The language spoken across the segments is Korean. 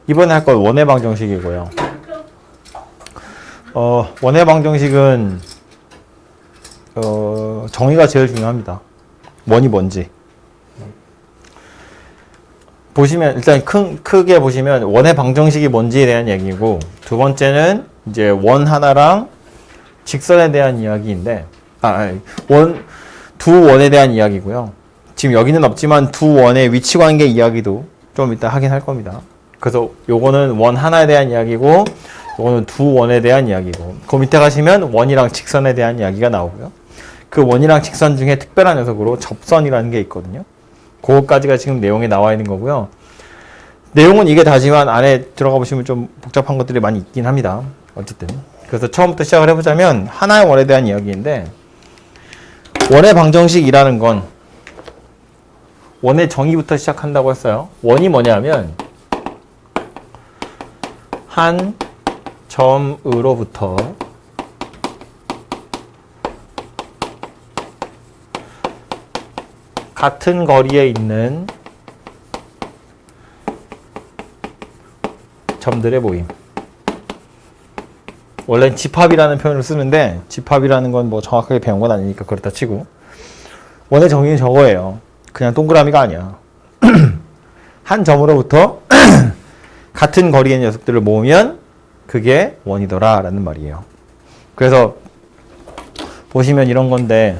이번에 할 건 원의 방정식이고요. 원의 방정식은 정의가 제일 중요합니다. 원이 뭔지. 보시면 일단 크게 보시면 원의 방정식이 뭔지에 대한 얘기고, 두 번째는 이제 원 하나랑 직선에 대한 이야기인데, 두 원에 대한 이야기고요. 지금 여기는 없지만 두 원의 위치 관계 이야기도 좀 이따 하긴 할 겁니다. 그래서 요거는 원 하나에 대한 이야기고, 요거는 두 원에 대한 이야기고, 그 밑에 가시면 원이랑 직선에 대한 이야기가 나오고요. 그 원이랑 직선 중에 특별한 녀석으로 접선이라는 게 있거든요. 그거까지가 지금 내용에 나와 있는 거고요. 내용은 이게 다지만 안에 들어가 보시면 좀 복잡한 것들이 많이 있긴 합니다. 어쨌든. 그래서 처음부터 시작을 해보자면 하나의 원에 대한 이야기인데, 원의 방정식이라는 건 원의 정의부터 시작한다고 했어요. 원이 뭐냐면 한 점으로부터 같은 거리에 있는 점들의 모임. 원래는 집합이라는 표현을 쓰는데, 집합이라는 건 뭐 정확하게 배운 건 아니니까 그렇다 치고, 원의 정의는 저거예요. 그냥 동그라미가 아니야. 한 점으로부터 같은 거리의 녀석들을 모으면 그게 원이더라 라는 말이에요. 그래서 보시면 이런 건데,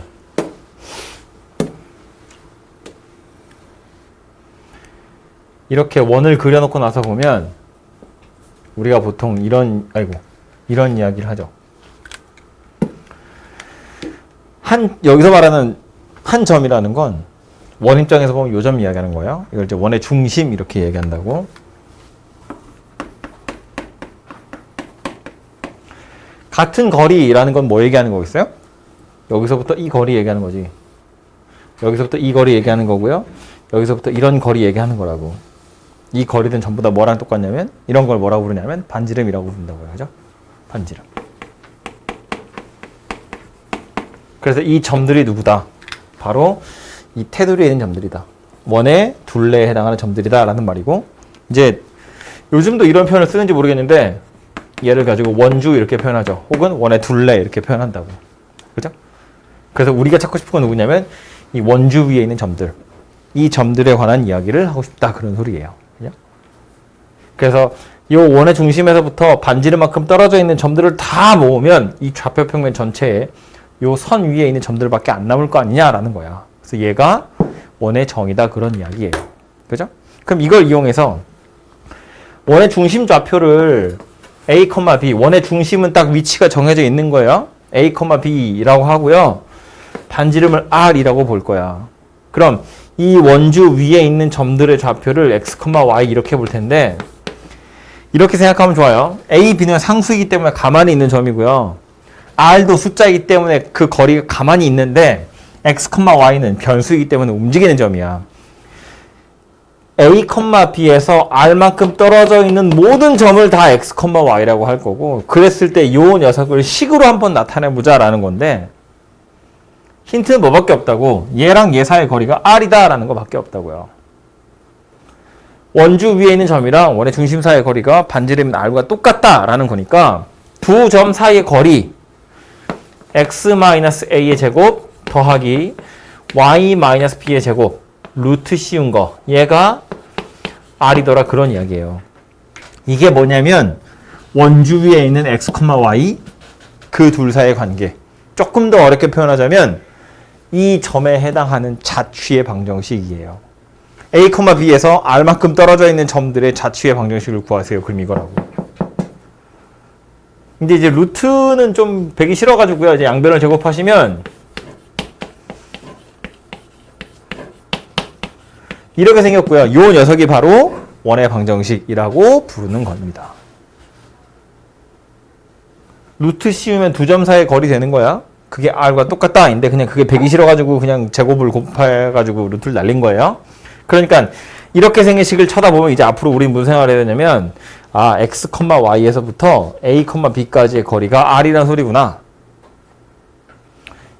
이렇게 원을 그려놓고 나서 보면 우리가 보통 이런 이야기를 하죠. 여기서 말하는 한 점이라는 건 원 입장에서 보면 요 점 이야기하는 거예요. 이걸 이제 원의 중심 이렇게 얘기한다고. 같은 거리라는 건 뭐 얘기하는 거겠어요? 여기서부터 이 거리 얘기하는 거지. 여기서부터 이 거리 얘기하는 거고요. 여기서부터 이런 거리 얘기하는 거라고. 이 거리는 전부 다 뭐랑 똑같냐면, 이런 걸 뭐라고 부르냐면 반지름이라고 부른다고요. 그죠? 반지름. 그래서 이 점들이 누구다? 바로 이 테두리에 있는 점들이다. 원의 둘레에 해당하는 점들이다 라는 말이고, 이제 요즘도 이런 표현을 쓰는지 모르겠는데, 얘를 가지고 원주 이렇게 표현하죠. 혹은 원의 둘레 이렇게 표현한다고. 그죠? 그래서 우리가 찾고 싶은 건 누구냐면 이 원주 위에 있는 점들, 이 점들에 관한 이야기를 하고 싶다 그런 소리예요. 그죠? 그래서 이 원의 중심에서부터 반지름만큼 떨어져 있는 점들을 다 모으면 이 좌표 평면 전체에 이 선 위에 있는 점들밖에 안 남을 거 아니냐라는 거야. 그래서 얘가 원의 정의다 그런 이야기예요. 그죠? 그럼 이걸 이용해서 원의 중심 좌표를 A, B, 원의 중심은 딱 위치가 정해져 있는 거예요. A, B라고 하고요. 반지름을 R이라고 볼 거야. 그럼 이 원주 위에 있는 점들의 좌표를 X, Y 이렇게 볼 텐데, 이렇게 생각하면 좋아요. A, B는 상수이기 때문에 가만히 있는 점이고요. R도 숫자이기 때문에 그 거리가 가만히 있는데, X, Y는 변수이기 때문에 움직이는 점이야. A, B에서 R만큼 떨어져 있는 모든 점을 다 X, Y라고 할 거고, 그랬을 때 이 녀석을 식으로 한번 나타내보자 라는 건데, 힌트는 뭐밖에 없다고? 얘랑 얘 사이의 거리가 R이다 라는 거밖에 없다고요. 원주 위에 있는 점이랑 원의 중심 사이의 거리가 반지름 R과 똑같다 라는 거니까, 두 점 사이의 거리 X-A의 제곱 더하기 Y-B의 제곱 루트 씌운 거, 얘가 R이더라 그런 이야기예요. 이게 뭐냐면 원주 위에 있는 X, Y 그 둘 사이의 관계. 조금 더 어렵게 표현하자면 이 점에 해당하는 자취의 방정식이에요. A, B에서 R만큼 떨어져 있는 점들의 자취의 방정식을 구하세요. 그럼 이거라고. 근데 이제 루트는 좀 배기 싫어가지고요. 이제 양변을 제곱하시면 이렇게 생겼고요. 이 녀석이 바로 원의 방정식이라고 부르는 겁니다. 루트 씌우면 두 점 사이의 거리 되는 거야. 그게 R과 똑같다. 근데 그냥 그게 배기 싫어가지고 그냥 제곱을 곱해가지고 루트를 날린 거예요. 그러니까 이렇게 생긴 식을 쳐다보면 이제 앞으로 우리 무슨 생각을 해야 되냐면, X, Y에서부터 A, B까지의 거리가 R이라는 소리구나.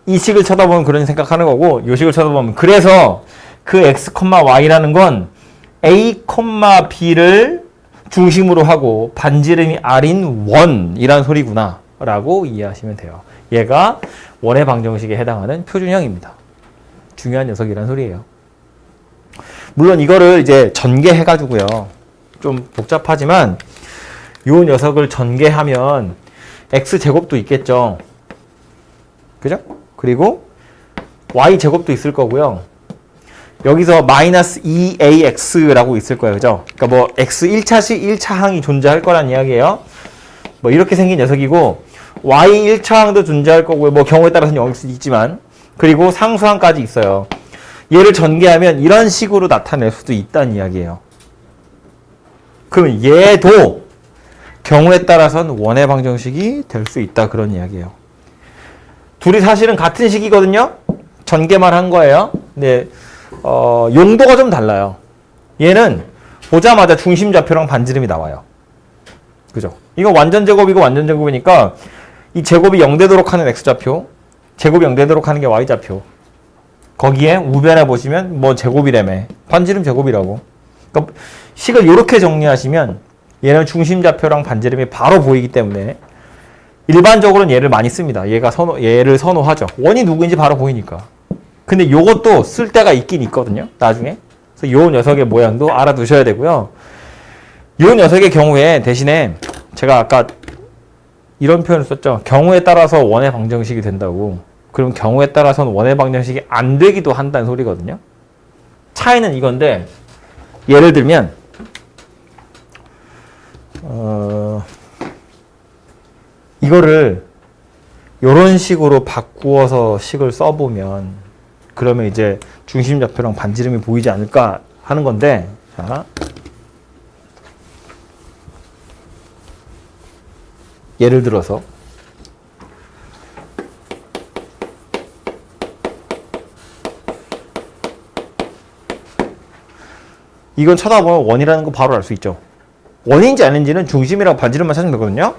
이 식을 쳐다보면 그런 생각하는 거고, 이 식을 쳐다보면 그래서 그 X, Y라는 건 A, B를 중심으로 하고 반지름이 r인 원이란 소리구나 라고 이해하시면 돼요. 얘가 원의 방정식에 해당하는 표준형입니다. 중요한 녀석이란 소리예요. 물론 이거를 이제 전개해가지고요. 좀 복잡하지만 요 녀석을 전개하면 x제곱도 있겠죠. 그죠? 그리고 y제곱도 있을 거고요. 여기서 마이너스 2ax라고 있을 거예요. 그죠? 그러니까 뭐 x 1차식 1차항이 존재할 거란 이야기예요. 뭐 이렇게 생긴 녀석이고 y 1차항도 존재할 거고요. 뭐 경우에 따라서는 0일 수도 있지만 그리고 상수항까지 있어요. 얘를 전개하면 이런 식으로 나타낼 수도 있다는 이야기예요. 그러면 얘도 경우에 따라서는 원의 방정식이 될 수 있다 그런 이야기예요. 둘이 사실은 같은 식이거든요. 전개만 한 거예요. 근데 용도가 좀 달라요. 얘는 보자마자 중심좌표랑 반지름이 나와요. 그죠? 이거 완전 제곱이고 완전 제곱이니까 이 제곱이 0되도록 하는 x좌표, 제곱이 0되도록 하는 게 y좌표. 거기에 우변에 보시면 뭐 제곱이라며. 반지름 제곱이라고. 그러니까 식을 이렇게 정리하시면 얘는 중심좌표랑 반지름이 바로 보이기 때문에 일반적으로는 얘를 많이 씁니다. 얘를 선호하죠. 원이 누구인지 바로 보이니까. 근데 요것도 쓸 때가 있긴 있거든요. 나중에. 그래서 요 녀석의 모양도 알아두셔야 되고요. 요 녀석의 경우에 대신에 제가 아까 이런 표현을 썼죠. 경우에 따라서 원의 방정식이 된다고. 그럼 경우에 따라서는 원의 방정식이 안 되기도 한다는 소리거든요. 차이는 이건데 예를 들면 이거를 이런 식으로 바꾸어서 식을 써보면 그러면 이제 중심좌표랑 반지름이 보이지 않을까 하는 건데 자, 예를 들어서 이건 쳐다보면 원이라는 거 바로 알 수 있죠. 원인지 아닌지는 중심이랑 반지름만 찾으면 되거든요.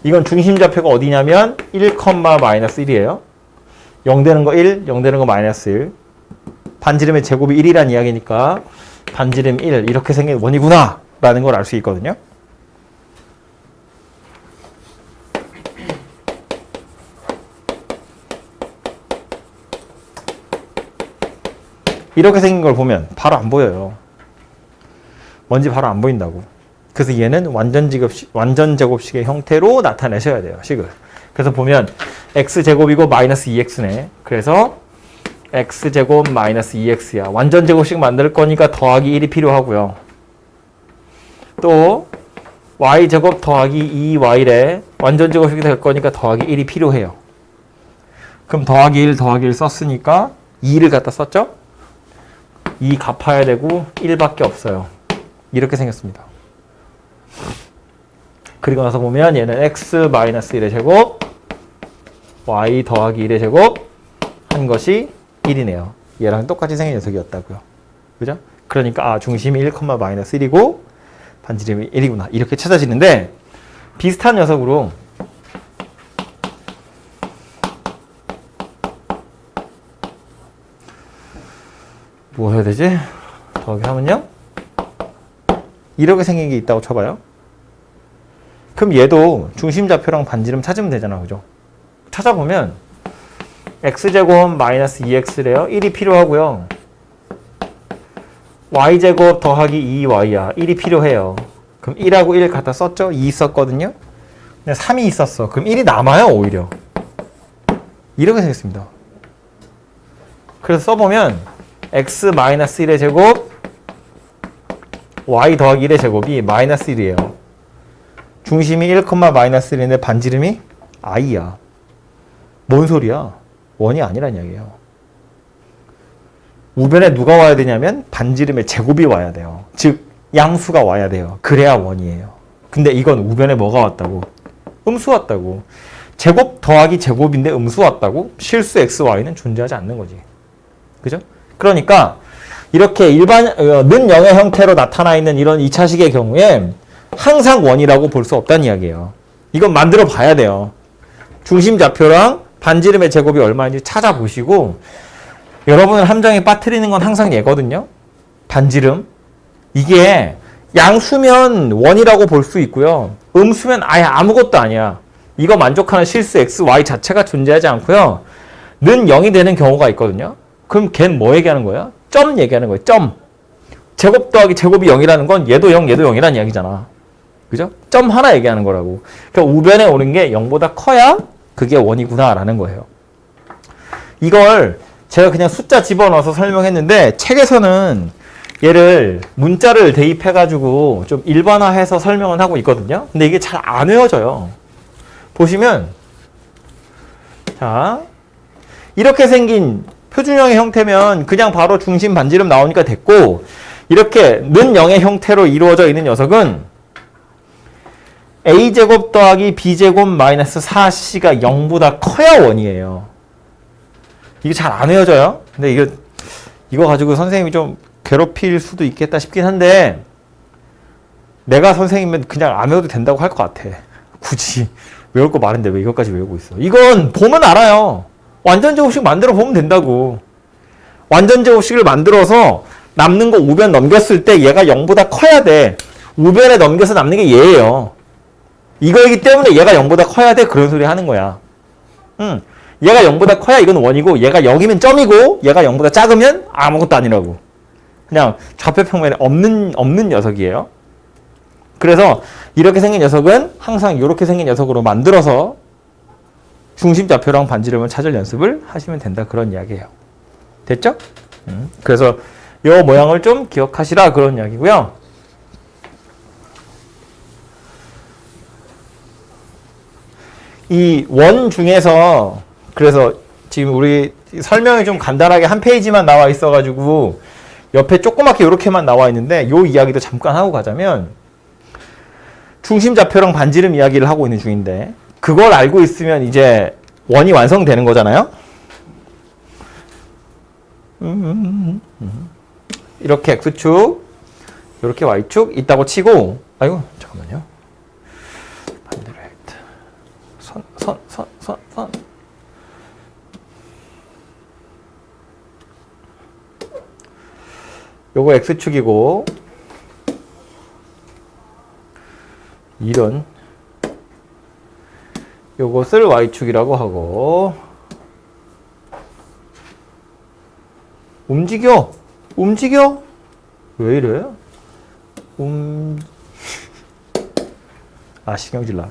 이건 중심좌표가 어디냐면 1, 마이너스 1이에요. 0 되는 거 1, 0 되는 거 마이너스 1. 반지름의 제곱이 1이란 이야기니까 반지름 1 이렇게 생긴 원이구나 라는 걸 알 수 있거든요. 이렇게 생긴 걸 보면 바로 안 보여요. 뭔지 바로 안 보인다고. 그래서 얘는 완전 제곱식의 형태로 나타내셔야 돼요. 식을. 그래서 보면 x제곱이고 마이너스 2x네. 그래서 x제곱 마이너스 2x야. 완전 제곱식 만들 거니까 더하기 1이 필요하고요. 또 y제곱 더하기 2y래. 완전 제곱식이 될 거니까 더하기 1이 필요해요. 그럼 더하기 1 더하기 1 썼으니까 2를 갖다 썼죠? 2 갚아야 되고 1밖에 없어요. 이렇게 생겼습니다. 그리고 나서 보면 얘는 x 마이너스 1의 제곱 y 더하기 1의 제곱 한 것이 1이네요. 얘랑 똑같이 생긴 녀석이었다고요. 그죠? 그러니까 중심이 1, 마이너스 1이고 반지름이 1이구나. 이렇게 찾아지는데 비슷한 녀석으로 뭐 해야 되지? 더하기 하면요? 이렇게 생긴 게 있다고 쳐봐요. 그럼 얘도 중심좌표랑 반지름 찾으면 되잖아. 그죠? 찾아보면 x제곱 마이너스 2x래요. 1이 필요하고요. y제곱 더하기 2y야. 1이 필요해요. 그럼 1하고 1 갖다 썼죠? 2 있었거든요. 근데 3이 있었어. 그럼 1이 남아요. 오히려. 이렇게 생겼습니다. 그래서 써보면 x 마이너스 1의 제곱 y 더하기 1의 제곱이 마이너스 1이에요. 중심이 1, 마이너스 1인데 반지름이 i야. 뭔 소리야? 원이 아니란 이야기예요. 우변에 누가 와야 되냐면 반지름의 제곱이 와야 돼요. 즉 양수가 와야 돼요. 그래야 원이에요. 근데 이건 우변에 뭐가 왔다고? 음수 왔다고. 제곱 더하기 제곱인데 음수 왔다고? 실수 xy는 존재하지 않는 거지. 그죠? 그러니까 이렇게 일반 는 0의 형태로 나타나 있는 이런 2차식의 경우에 항상 원이라고 볼 수 없다는 이야기예요. 이건 만들어 봐야 돼요. 중심좌표랑 반지름의 제곱이 얼마인지 찾아보시고 여러분을 함정에 빠뜨리는 건 항상 얘거든요. 반지름. 이게 양수면 원이라고 볼 수 있고요. 음수면 아예 아무것도 아니야. 이거 만족하는 실수 x, y 자체가 존재하지 않고요. 는 0이 되는 경우가 있거든요. 그럼 걔는 뭐 얘기하는 거야? 점 얘기하는 거예요. 점. 제곱 더하기 제곱이 0이라는 건 얘도 0, 얘도 0이라는 이야기잖아. 그죠? 점 하나 얘기하는 거라고. 그러니까 우변에 오는 게 0보다 커야 그게 원이구나라는 거예요. 이걸 제가 그냥 숫자 집어넣어서 설명했는데 책에서는 얘를 문자를 대입해가지고 좀 일반화해서 설명을 하고 있거든요. 근데 이게 잘 안 외워져요. 보시면 자 이렇게 생긴 표준형의 형태면 그냥 바로 중심 반지름 나오니까 됐고, 이렇게 는 0의 형태로 이루어져 있는 녀석은 a제곱 더하기 b제곱 마이너스 4c가 0보다 커야 원이에요. 이게 잘 안 외워져요. 근데 이거 가지고 선생님이 좀 괴롭힐 수도 있겠다 싶긴 한데, 내가 선생님은 그냥 안 외워도 된다고 할 것 같아. 굳이 외울 거 많은데 왜 이것까지 외우고 있어. 이건 보면 알아요. 완전 제곱식 만들어 보면 된다고. 완전 제곱식을 만들어서 남는 거 우변 넘겼을 때 얘가 0보다 커야 돼. 우변에 넘겨서 남는 게 얘예요. 이거이기 때문에 얘가 0보다 커야 돼. 그런 소리 하는 거야. 얘가 0보다 커야 이건 원이고, 얘가 0이면 점이고, 얘가 0보다 작으면 아무것도 아니라고. 그냥 좌표 평면에 없는 녀석이에요. 그래서 이렇게 생긴 녀석은 항상 이렇게 생긴 녀석으로 만들어서 중심 좌표랑 반지름을 찾을 연습을 하시면 된다, 그런 이야기예요. 됐죠? 그래서 이 모양을 좀 기억하시라, 그런 이야기고요. 이 원 중에서, 그래서 지금 우리 설명이 좀 간단하게 한 페이지만 나와 있어가지고 옆에 조그맣게 이렇게만 나와 있는데, 요 이야기도 잠깐 하고 가자면, 중심 좌표랑 반지름 이야기를 하고 있는 중인데, 그걸 알고 있으면 이제 원이 완성되는 거잖아요. 이렇게 x축, 이렇게 y축 있다고 치고, 아이고 잠깐만요. 반대로 해야겠다. 선. 요거 x축이고, 이런 요것을 y축이라고 하고, 움직여 왜 이래? 신경질 나.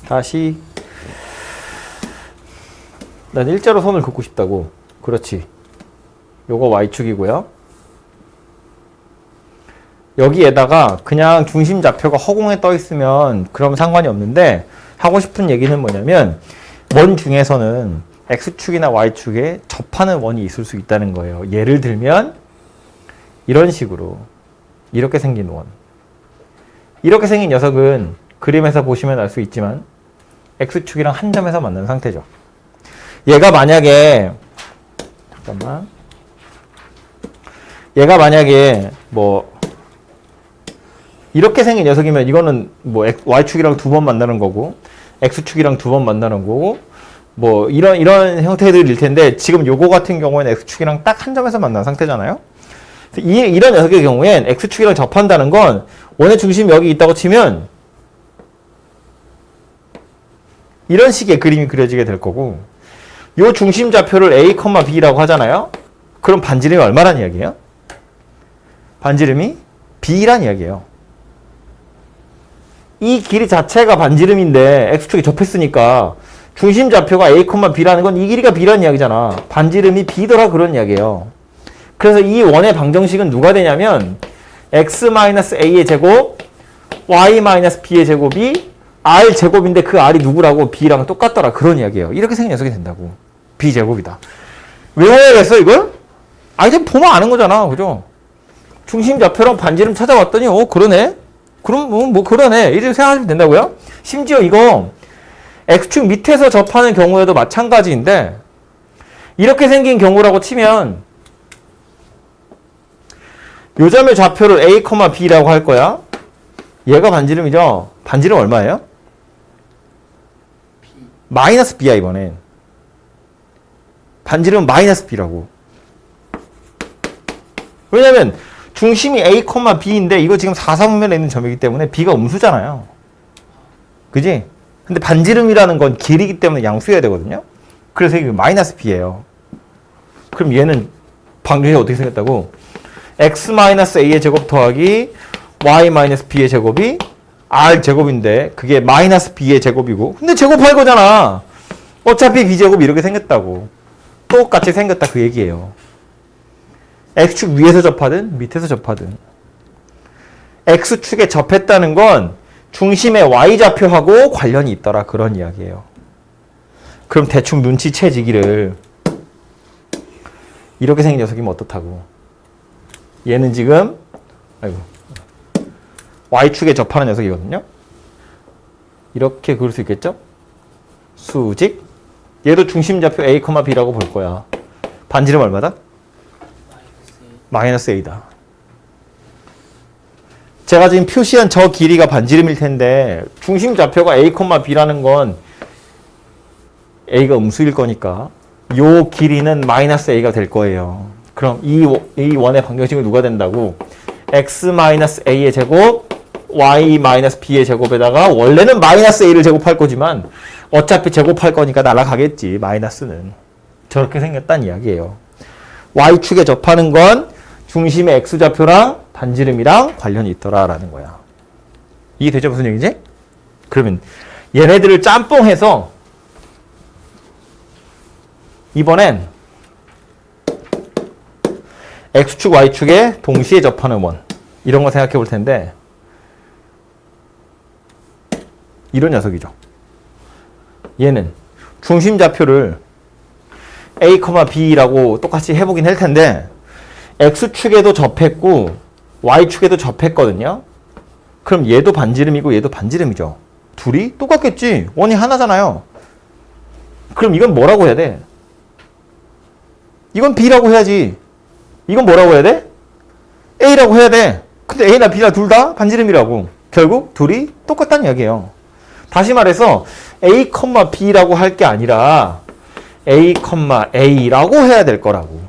다시. 난 일자로 선을 긋고 싶다고. 그렇지. 요거 y축이고요. 여기에다가 그냥 중심 좌표가 허공에 떠 있으면 그럼 상관이 없는데, 하고 싶은 얘기는 뭐냐면, 원 중에서는 x축이나 y축에 접하는 원이 있을 수 있다는 거예요. 예를 들면 이런 식으로 이렇게 생긴 원, 이렇게 생긴 녀석은 그림에서 보시면 알 수 있지만 x축이랑 한 점에서 만난 상태죠. 얘가 만약에 뭐 이렇게 생긴 녀석이면 이거는 뭐 y축이랑 두 번 만나는 거고, x축이랑 두 번 만나는 거고, 뭐 이런 형태들일 텐데, 지금 요거 같은 경우에는 x축이랑 딱 한 점에서 만난 상태잖아요. 이런 녀석의 경우엔 x축이랑 접한다는 건 원의 중심이 여기 있다고 치면 이런 식의 그림이 그려지게 될 거고, 요 중심 좌표를 a, b라고 하잖아요. 그럼 반지름이 얼마란 이야기예요? 반지름이 b란 이야기예요. 이 길이 자체가 반지름인데 x축에 접했으니까 중심 좌표가 a, b라는 건 이 길이가 b라는 이야기잖아. 반지름이 b더라, 그런 이야기예요. 그래서 이 원의 방정식은 누가 되냐면 x-a의 제곱, y-b의 제곱이 r 제곱인데 그 r이 누구라고? b랑 똑같더라, 그런 이야기예요. 이렇게 생긴 녀석이 된다고. b 제곱이다. 외워야겠어 이걸? 이제 보면 아는 거잖아, 그죠? 중심 좌표랑 반지름 찾아봤더니 그러네? 그럼 뭐 그러네, 이렇게 생각하시면 된다고요? 심지어 이거 x축 밑에서 접하는 경우에도 마찬가지인데, 이렇게 생긴 경우라고 치면 요 점의 좌표를 a, b라고 할 거야. 얘가 반지름이죠. 반지름 얼마예요? 마이너스 b야, 이번엔. 반지름은 마이너스 b라고. 왜냐면 중심이 A, B인데 이거 지금 4, 4분면에 있는 점이기 때문에 B가 음수잖아요. 그지? 근데 반지름이라는 건 길이기 때문에 양수여야 되거든요. 그래서 이게 마이너스 B예요. 그럼 얘는 방정식이 어떻게 생겼다고? x-a의 제곱 더하기 y-b의 제곱이 r 제곱인데 그게 마이너스 b의 제곱이고 근데 제곱할 거잖아. 어차피 b제곱이 이렇게 생겼다고. 똑같이 생겼다 그 얘기예요. x축 위에서 접하든 밑에서 접하든 x축에 접했다는 건 중심의 y좌표하고 관련이 있더라 그런 이야기예요. 그럼 대충 눈치채지기를 이렇게 생긴 녀석이면 어떻다고. 얘는 지금 y축에 접하는 녀석이거든요. 이렇게 그릴 수 있겠죠? 수직. 얘도 중심좌표 a, b라고 볼 거야. 반지름 얼마다? 마이너스 a다. 제가 지금 표시한 저 길이가 반지름일 텐데 중심좌표가 a, b라는 건 a가 음수일 거니까 요 길이는 마이너스 a가 될 거예요. 그럼 이 원의 방정식은 누가 된다고? x-a의 제곱 y-b의 제곱에다가 원래는 마이너스 a를 제곱할 거지만 어차피 제곱할 거니까 날아가겠지. 마이너스는. 저렇게 생겼다는 이야기예요. y축에 접하는 건 중심의 x좌표랑 반지름이랑 관련이 있더라라는 거야. 이게 되죠? 무슨 얘기지? 그러면 얘네들을 짬뽕해서 이번엔 x축, y축에 동시에 접하는 원 이런 거 생각해 볼 텐데 이런 녀석이죠. 얘는 중심좌표를 a, b라고 똑같이 해보긴 할 텐데 x축에도 접했고 y축에도 접했거든요. 그럼 얘도 반지름이고 얘도 반지름이죠. 둘이 똑같겠지. 원이 하나잖아요. 그럼 이건 뭐라고 해야 돼? 이건 b라고 해야지. 이건 뭐라고 해야 돼? a라고 해야 돼. 근데 a나 b나 둘 다 반지름이라고. 결국 둘이 똑같다는 이야기예요. 다시 말해서 a, b라고 할 게 아니라 a, a라고 해야 될 거라고.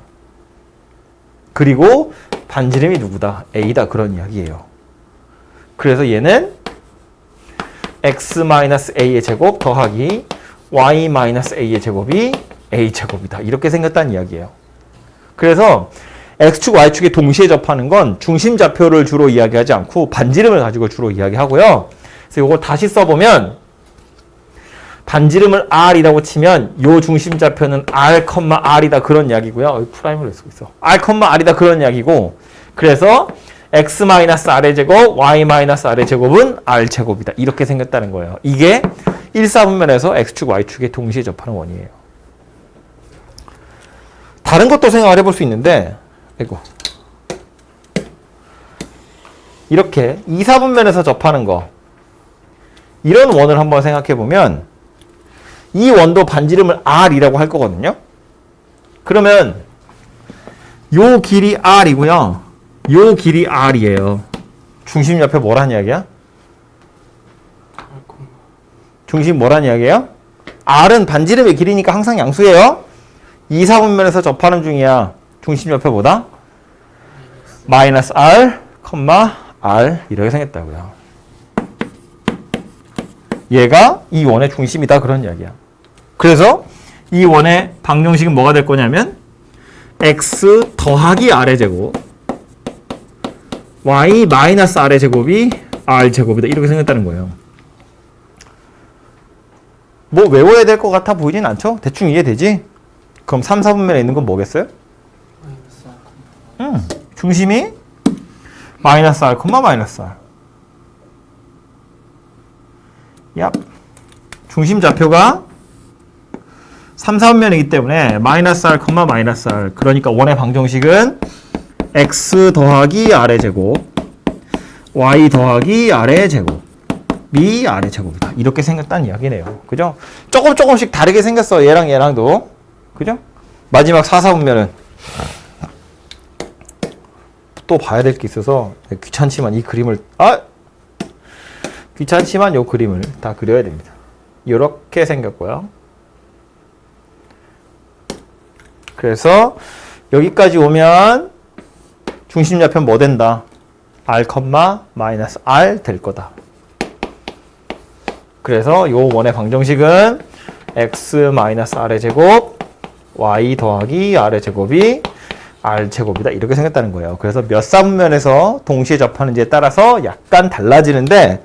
그리고 반지름이 누구다? a다. 그런 이야기예요. 그래서 얘는 x-a의 제곱 더하기 y-a의 제곱이 a제곱이다. 이렇게 생겼다는 이야기예요. 그래서 x축, y축이 동시에 접하는 건 중심좌표를 주로 이야기하지 않고 반지름을 가지고 주로 이야기하고요. 그래서 이거 다시 써보면 반지름을 r이라고 치면 요 중심좌표는 r, r이다 그런 이야기고요. 프라임으로 쓰고 있어. r, r이다 그런 이야기고 그래서 x-r의 제곱, y-r의 제곱은 r제곱이다. 이렇게 생겼다는 거예요. 이게 1, 4분면에서 x축, y축에 동시에 접하는 원이에요. 다른 것도 생각을 해볼 수 있는데 이렇게 2, 4분면에서 접하는 거 이런 원을 한번 생각해 보면 이 원도 반지름을 r이라고 할 거거든요. 그러면 요 길이 r이고요. 요 길이 r이에요. 중심 옆에 뭐란 이야기야? 중심 뭐란 이야기예요? r은 반지름의 길이니까 항상 양수예요. 2, 4분면에서 접하는 중이야. 중심 옆에 뭐다? 마이너스 r, r 이렇게 생겼다고요. 얘가 이 원의 중심이다 그런 이야기야. 그래서 이 원의 방정식은 뭐가 될 거냐면 x 더하기 r의 제곱 y 마이너스 r의 제곱이 r 제곱이다. 이렇게 생겼다는 거예요. 뭐 외워야 될 것 같아 보이진 않죠? 대충 이해되지? 그럼 3, 4분면에 있는 건 뭐겠어요? 중심이 마이너스 r, 마이너스 r. 얍. 중심 좌표가 3, 4분면이기 때문에 마이너스 r, 마이너스 r. 그러니까 원의 방정식은 x 더하기 r의 제곱, y 더하기 r의 제곱, 이 r의 제곱이다. 이렇게 생겼다는 이야기네요. 그죠? 조금씩 다르게 생겼어. 얘랑 얘랑도. 그죠? 마지막 4, 4분면은 또 봐야 될 게 있어서 귀찮지만 이 그림을 귀찮지만 이 그림을 다 그려야 됩니다. 이렇게 생겼고요. 그래서 여기까지 오면 중심 좌표는 뭐 된다? r, 마이너스 r 될 거다. 그래서 요 원의 방정식은 x 마이너스 r의 제곱 y 더하기 r의 제곱이 r 제곱이다. 이렇게 생겼다는 거예요. 그래서 몇 사분면에서 동시에 접하는지에 따라서 약간 달라지는데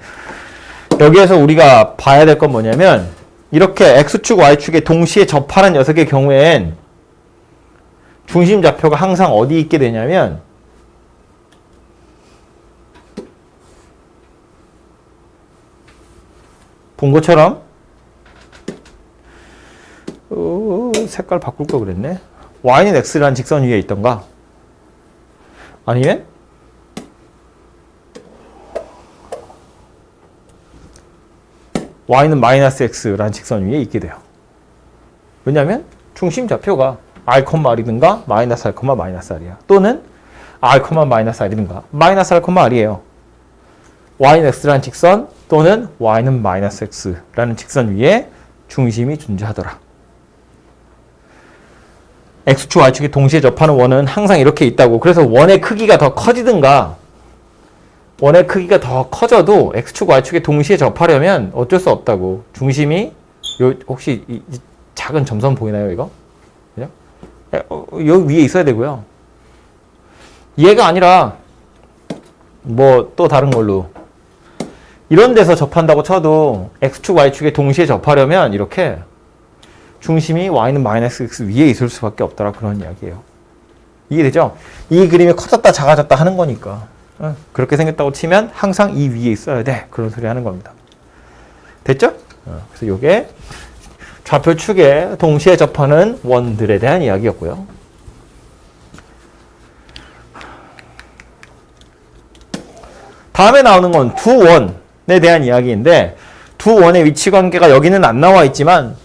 여기에서 우리가 봐야 될 건 뭐냐면 이렇게 x축, y축에 동시에 접하는 녀석의 경우엔 중심 좌표가 항상 어디 있게 되냐면 본 것처럼 색깔 바꿀 거 그랬네. y는 x라는 직선 위에 있던가 아니면 y는 마이너스 x라는 직선 위에 있게 돼요. 왜냐하면 중심 좌표가 r, r이든가 마이너스 r, 마이너스 r이야. 또는 r, 마이너스 r이든가 마이너스 r, r이에요. y는 x라는 직선 또는 y는 마이너스 x라는 직선 위에 중심이 존재하더라. x축, y축이 동시에 접하는 원은 항상 이렇게 있다고. 그래서 원의 크기가 더 커지든가 원의 크기가 더 커져도 x축, y축에 동시에 접하려면 어쩔 수 없다고. 중심이 혹시 이 작은 점선 보이나요, 이거? 그죠? 여기 위에 있어야 되고요. 얘가 아니라 뭐 또 다른 걸로 이런 데서 접한다고 쳐도 x축, y축에 동시에 접하려면 이렇게 중심이 y는 마이너스 x 위에 있을 수밖에 없더라. 그런 이야기예요. 이해되죠? 이 그림이 커졌다 작아졌다 하는 거니까. 그렇게 생겼다고 치면 항상 이 위에 있어야 돼. 그런 소리 하는 겁니다. 됐죠? 그래서 이게 좌표축에 동시에 접하는 원들에 대한 이야기였고요. 다음에 나오는 건 두 원에 대한 이야기인데 두 원의 위치 관계가 여기는 안 나와 있지만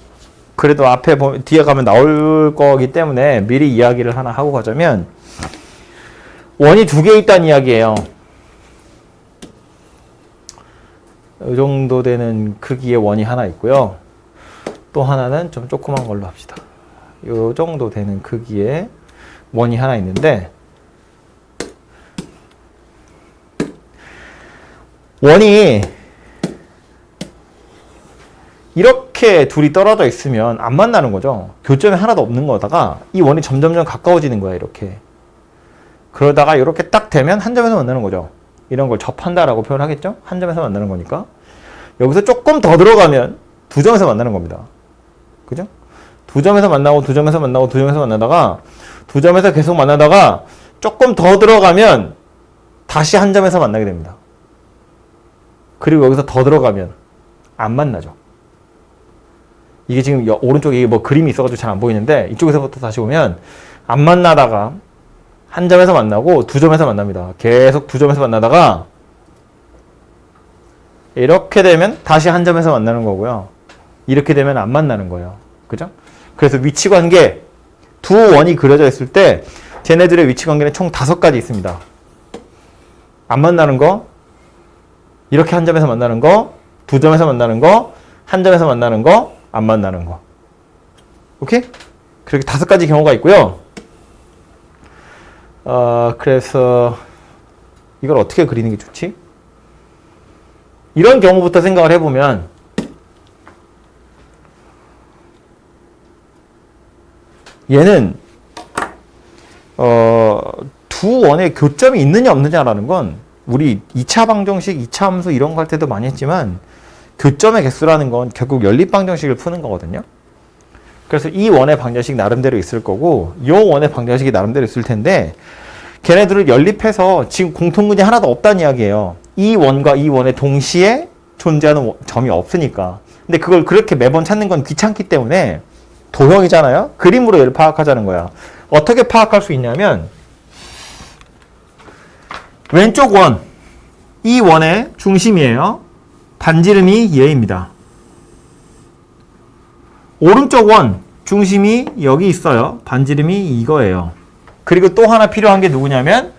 그래도 앞에 뒤에 가면 나올 거기 때문에 미리 이야기를 하나 하고 가자면 원이 두 개 있다는 이야기예요. 이 정도 되는 크기의 원이 하나 있고요. 또 하나는 좀 조그만 걸로 합시다. 이 정도 되는 크기의 원이 하나 있는데 원이 이렇게 둘이 떨어져 있으면 안 만나는 거죠. 교점이 하나도 없는 거다가 이 원이 점점점 가까워지는 거야. 이렇게. 그러다가 이렇게 딱 되면 한 점에서 만나는 거죠. 이런 걸 접한다라고 표현하겠죠? 한 점에서 만나는 거니까. 여기서 조금 더 들어가면 두 점에서 만나는 겁니다. 그죠? 두 점에서 만나고 두 점에서 만나고 두 점에서 만나다가 두 점에서 계속 만나다가 조금 더 들어가면 다시 한 점에서 만나게 됩니다. 그리고 여기서 더 들어가면 안 만나죠. 이게 지금 오른쪽에 뭐 그림이 있어가지고 잘 안 보이는데 이쪽에서부터 다시 보면 안 만나다가 한 점에서 만나고 두 점에서 만납니다. 계속 두 점에서 만나다가 이렇게 되면 다시 한 점에서 만나는 거고요. 이렇게 되면 안 만나는 거예요. 그죠? 그래서 위치 관계 두 원이 그려져 있을 때 쟤네들의 위치 관계는 총 5가지 있습니다. 안 만나는 거, 이렇게 한 점에서 만나는 거, 두 점에서 만나는 거, 한 점에서 만나는 거, 안 만나는 거. 오케이? 그렇게 5가지 경우가 있고요. 그래서 이걸 어떻게 그리는 게 좋지? 이런 경우부터 생각을 해보면 얘는 두 원의 교점이 있느냐 없느냐라는 건 우리 2차 방정식, 2차 함수 이런 거 할 때도 많이 했지만 교점의 개수라는 건 결국 연립 방정식을 푸는 거거든요. 그래서 이 원의 방정식 나름대로 있을 거고 이 원의 방정식이 나름대로 있을 텐데 걔네들을 연립해서 지금 공통근이 하나도 없다는 이야기예요. 이 원과 이 원의 동시에 존재하는 점이 없으니까. 근데 그걸 그렇게 매번 찾는 건 귀찮기 때문에 도형이잖아요. 그림으로 얘를 파악하자는 거야. 어떻게 파악할 수 있냐면 왼쪽 원, 이 원의 중심이에요. 반지름이 얘입니다. 오른쪽 원, 중심이 여기 있어요. 반지름이 이거예요. 그리고 또 하나 필요한 게 누구냐면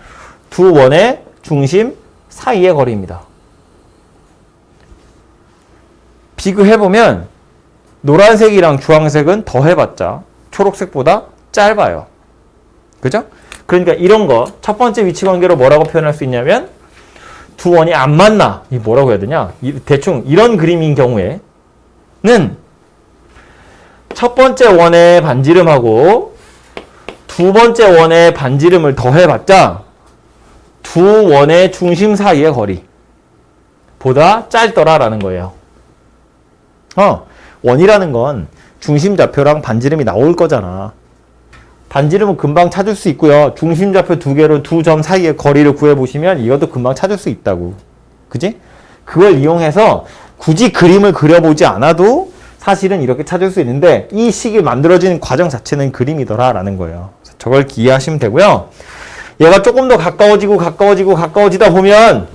두 원의 중심 사이의 거리입니다. 비교해보면 노란색이랑 주황색은 더해봤자 초록색보다 짧아요. 그죠? 그러니까 이런 거 첫 번째 위치 관계로 뭐라고 표현할 수 있냐면 두 원이 안 만나. 이 뭐라고 해야 되냐? 대충 이런 그림인 경우에는 첫 번째 원의 반지름하고 두 번째 원의 반지름을 더해봤자 두 원의 중심 사이의 거리 보다 짧더라라는 거예요. 원이라는 건 중심 좌표랑 반지름이 나올 거잖아. 반지름은 금방 찾을 수 있고요. 중심 좌표 두 개로 두 점 사이의 거리를 구해보시면 이것도 금방 찾을 수 있다고. 그지? 그걸 이용해서 굳이 그림을 그려보지 않아도 사실은 이렇게 찾을 수 있는데 이 식이 만들어지는 과정 자체는 그림이더라라는 거예요. 저걸 기억하시면 되고요. 얘가 조금 더 가까워지다 보면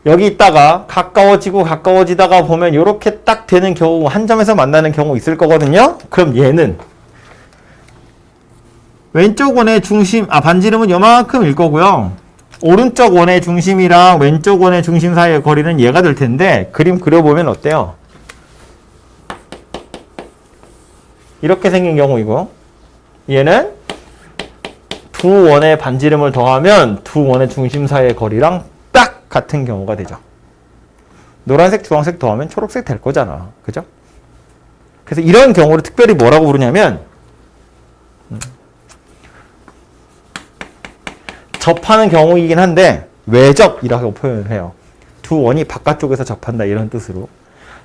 여기 있다가 가까워지다가 보면 이렇게 딱 되는 경우, 한 점에서 만나는 경우 있을 거거든요. 그럼 얘는 왼쪽 원의 중심, 반지름은 요만큼일 거고요. 오른쪽 원의 중심이랑 왼쪽 원의 중심 사이의 거리는 얘가 될 텐데 그림 그려보면 어때요? 이렇게 생긴 경우이고 얘는 두 원의 반지름을 더하면 두 원의 중심 사이의 거리랑 딱 같은 경우가 되죠. 노란색, 주황색 더하면 초록색 될 거잖아. 그죠? 그래서 이런 경우를 특별히 뭐라고 부르냐면 접하는 경우이긴 한데 외접이라고 표현을 해요. 두 원이 바깥쪽에서 접한다 이런 뜻으로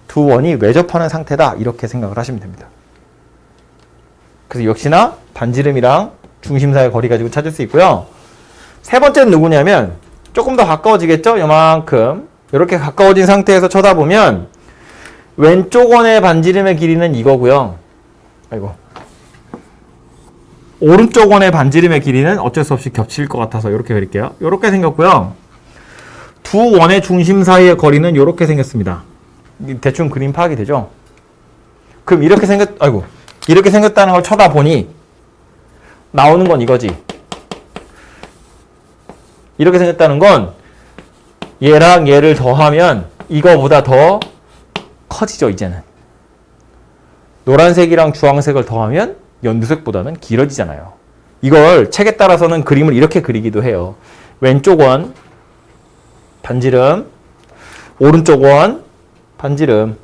두 원이 외접하는 상태다 이렇게 생각을 하시면 됩니다. 그래서 역시나 반지름이랑 중심 사이의 거리 가지고 찾을 수 있고요. 세 번째는 누구냐면 조금 더 가까워지겠죠? 요만큼 이렇게 가까워진 상태에서 쳐다보면 왼쪽 원의 반지름의 길이는 이거고요. 오른쪽 원의 반지름의 길이는 어쩔 수 없이 겹칠 것 같아서 이렇게 그릴게요. 이렇게 생겼고요. 두 원의 중심 사이의 거리는 이렇게 생겼습니다. 대충 그림 파악이 되죠? 그럼 이렇게 생겼다는 걸 쳐다보니 나오는 건 이거지. 이렇게 생겼다는 건 얘랑 얘를 더하면 이거보다 더 커지죠, 이제는. 노란색이랑 주황색을 더하면 연두색보다는 길어지잖아요. 이걸 책에 따라서는 그림을 이렇게 그리기도 해요. 왼쪽 원 반지름, 오른쪽 원 반지름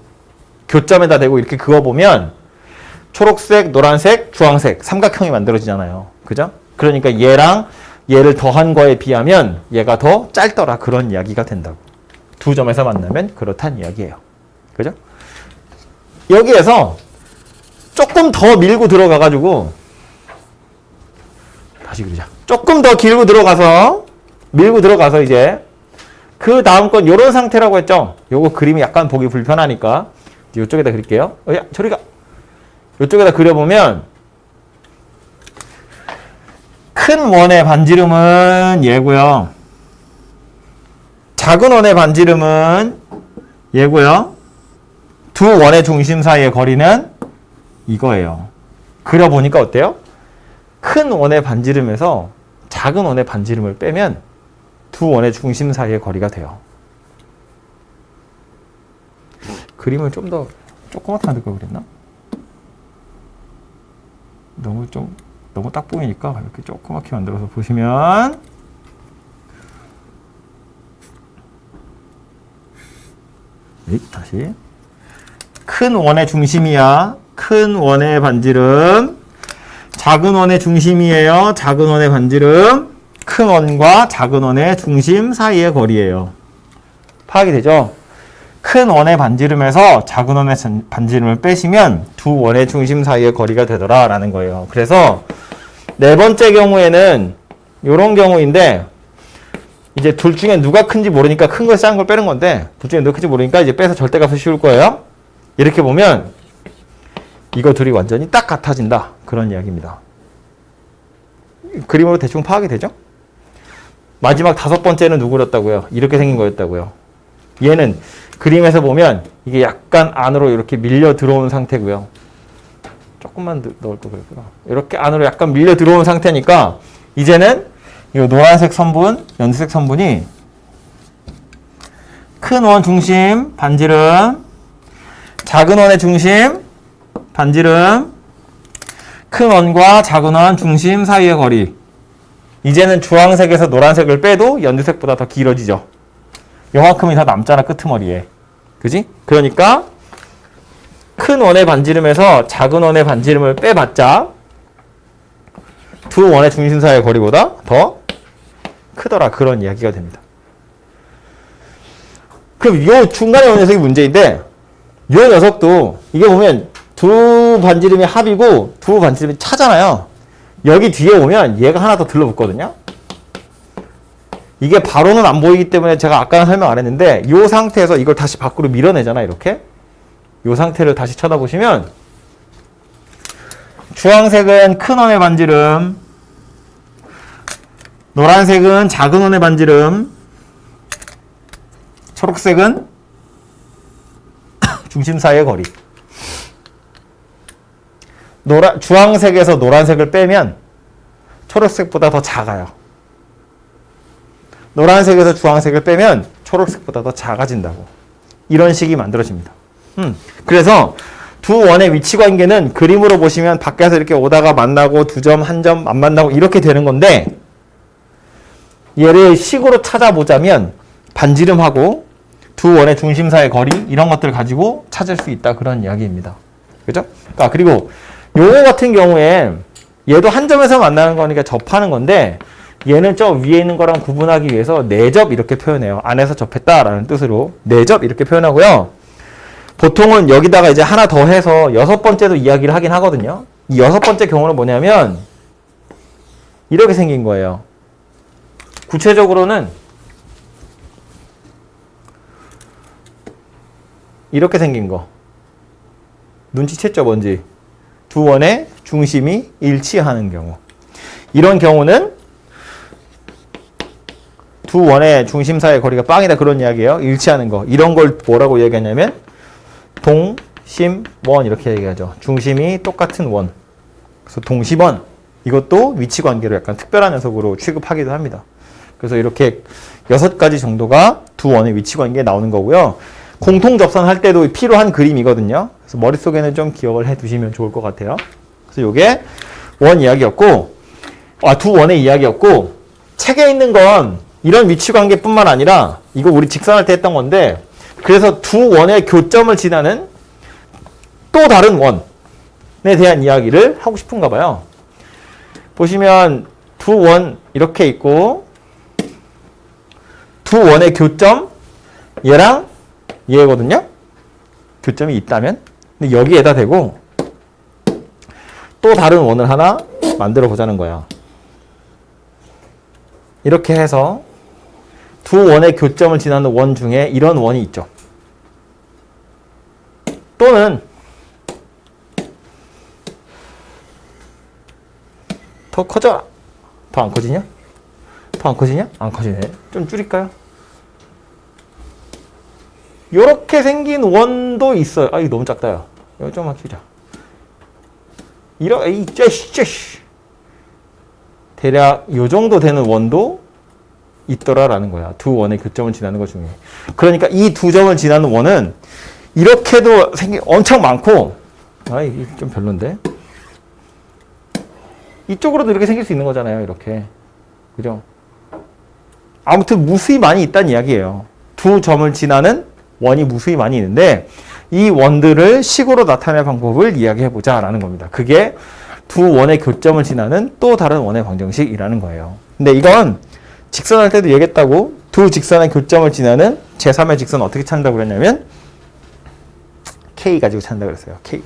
교점에다 대고 이렇게 그어보면 초록색, 노란색, 주황색 삼각형이 만들어지잖아요. 그죠? 그러니까 얘랑 얘를 더한 거에 비하면 얘가 더 짧더라 그런 이야기가 된다고. 두 점에서 만나면 그렇단 이야기예요. 그죠? 여기에서 조금 더 밀고 들어가가지고 다시 그리자. 조금 더 길고 밀고 들어가서 이제 그 다음 건 요런 상태라고 했죠. 요거 그림이 약간 보기 불편하니까 이쪽에다 그릴게요. 야, 저리가. 이쪽에다 그려보면 큰 원의 반지름은 얘고요. 작은 원의 반지름은 얘고요. 두 원의 중심 사이의 거리는 이거예요. 그려보니까 어때요? 큰 원의 반지름에서 작은 원의 반지름을 빼면 두 원의 중심 사이의 거리가 돼요. 그림을 좀 더 조그맣게 만들 걸 그랬나? 너무 딱 보이니까 이렇게 조그맣게 만들어서 보시면 다시 큰 원의 중심이야. 큰 원의 반지름. 작은 원의 중심이에요. 작은 원의 반지름. 큰 원과 작은 원의 중심 사이의 거리예요. 파악이 되죠? 큰 원의 반지름에서 작은 원의 반지름을 빼시면 두 원의 중심 사이의 거리가 되더라 라는 거예요. 그래서 네 번째 경우에는 이런 경우인데 이제 둘 중에 누가 큰지 모르니까 큰 걸 작은 걸 빼는 건데 둘 중에 누가 큰지 모르니까 이제 빼서 절대값을 씌울 거예요. 이렇게 보면 이거 둘이 완전히 딱 같아진다 그런 이야기입니다. 그림으로 대충 파악이 되죠? 마지막 다섯 번째는 누구였다고요? 이렇게 생긴 거였다고요. 얘는 그림에서 보면 이게 약간 안으로 이렇게 밀려 들어온 상태고요. 조금만 넣을 거 그랬구나. 이렇게 안으로 약간 밀려 들어온 상태니까 이제는 이 노란색 선분, 연두색 선분이 큰 원 중심 반지름, 작은 원의 중심, 반지름, 큰 원과 작은 원 중심 사이의 거리. 이제는 주황색에서 노란색을 빼도 연두색보다 더 길어지죠. 요만큼이 더 남잖아, 끄트머리에. 그지? 그러니까 큰 원의 반지름에서 작은 원의 반지름을 빼봤자 두 원의 중심 사이의 거리보다 더 크더라. 그런 이야기가 됩니다. 그럼 요 중간에 온 녀석이 문제인데, 요 녀석도 이게 보면 두 반지름이 합이고 두 반지름이 차잖아요. 여기 뒤에 오면 얘가 하나 더 들러붙거든요. 이게 바로는 안 보이기 때문에 제가 아까 설명 안 했는데, 이 상태에서 이걸 다시 밖으로 밀어내잖아, 이렇게. 이 상태를 다시 쳐다보시면 주황색은 큰 원의 반지름, 노란색은 작은 원의 반지름, 초록색은 중심 사이의 거리. 주황색에서 노란색을 빼면 초록색보다 더 작아요. 노란색에서 주황색을 빼면 초록색보다 더 작아진다고. 이런 식이 만들어집니다. 그래서 두 원의 위치 관계는 그림으로 보시면 밖에서 이렇게 오다가 만나고 두 점, 한 점 안 만나고 이렇게 되는 건데, 얘를 식으로 찾아보자면 반지름하고 두 원의 중심 사이의 거리, 이런 것들을 가지고 찾을 수 있다, 그런 이야기입니다. 그죠? 그리고 요거 같은 경우에 얘도 한 점에서 만나는 거니까 접하는 건데, 얘는 저 위에 있는 거랑 구분하기 위해서 내접 이렇게 표현해요. 안에서 접했다라는 뜻으로 내접 이렇게 표현하고요. 보통은 여기다가 이제 하나 더 해서 여섯 번째도 이야기를 하긴 하거든요. 이 여섯 번째 경우는 뭐냐면 이렇게 생긴 거예요. 구체적으로는 이렇게 생긴 거. 눈치챘죠, 뭔지? 두 원의 중심이 일치하는 경우. 이런 경우는 두 원의 중심 사이의 거리가 빵이다, 그런 이야기예요. 일치하는 거. 이런 걸 뭐라고 얘기하냐면 동심원 이렇게 얘기하죠. 중심이 똑같은 원. 그래서 동심원. 이것도 위치 관계로 약간 특별한 녀석으로 취급하기도 합니다. 그래서 이렇게 6가지 정도가 두 원의 위치 관계에 나오는 거고요. 공통 접선할 때도 필요한 그림이거든요. 그래서 머릿속에는 좀 기억을 해 두시면 좋을 것 같아요. 그래서 이게 원 이야기였고, 두 원의 이야기였고, 책에 있는 건 이런 위치 관계뿐만 아니라 이거 우리 직선할 때 했던 건데, 그래서 두 원의 교점을 지나는 또 다른 원에 대한 이야기를 하고 싶은가 봐요. 보시면 두 원 이렇게 있고, 두 원의 교점, 얘랑 얘거든요. 교점이 있다면. 근데 여기에다 대고 또 다른 원을 하나 만들어 보자는 거야. 이렇게 해서 두 원의 교점을 지나는 원 중에 이런 원이 있죠. 또는 더 커져라. 더 안 커지냐? 더 안 커지냐? 안 커지네. 좀 줄일까요? 요렇게 생긴 원도 있어요. 이거 너무 작다, 야. 이거 좀만 키우자. 대략 요 정도 되는 원도 있더라라는 거야. 두 원의 교점을 지나는 것 중에. 그러니까 이 두 점을 지나는 원은 이렇게도 엄청 많고, 이게 좀 별론데. 이쪽으로도 이렇게 생길 수 있는 거잖아요, 이렇게. 그죠? 아무튼 무수히 많이 있다는 이야기예요. 두 점을 지나는 원이 무수히 많이 있는데, 이 원들을 식으로 나타낼 방법을 이야기해보자 라는 겁니다. 그게 두 원의 교점을 지나는 또 다른 원의 방정식이라는 거예요. 근데 이건 직선할 때도 얘기했다고, 두 직선의 교점을 지나는 제3의 직선 어떻게 찾는다고 그랬냐면 K 가지고 찾는다고 그랬어요. K.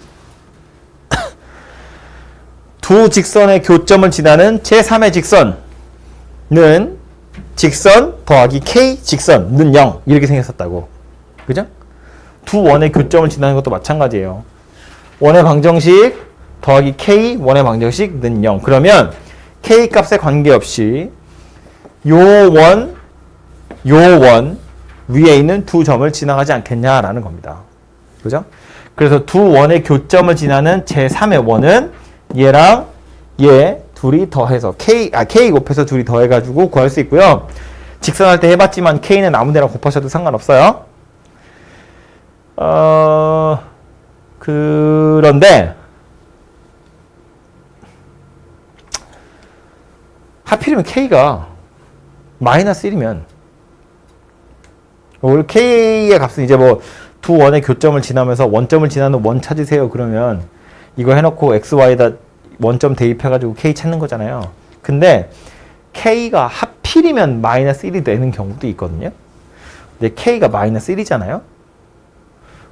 두 직선의 교점을 지나는 제3의 직선은 직선 더하기 K 직선는 0 이렇게 생겼었다고. 그죠? 두 원의 교점을 지나는 것도 마찬가지예요. 원의 방정식 더하기 K 원의 방정식는 0. 그러면 K 값에 관계없이 요 원 위에 있는 두 점을 지나가지 않겠냐라는 겁니다. 그죠? 그래서 두 원의 교점을 지나는 제3의 원은 얘랑 얘 둘이 더해서 K 곱해서 둘이 더해가지고 구할 수 있고요. 직선할 때 해봤지만 K는 아무 데나 곱하셔도 상관없어요. 그런데 하필이면 K가 마이너스 1이면 원래 K의 값은 이제 뭐 두 원의 교점을 지나면서 원점을 지나는 원 찾으세요. 그러면 이거 해놓고 XY에다 원점 대입해가지고 K 찾는 거잖아요. 근데 K가 하필이면 마이너스 1이 되는 경우도 있거든요. 근데 K가 마이너스 1이잖아요.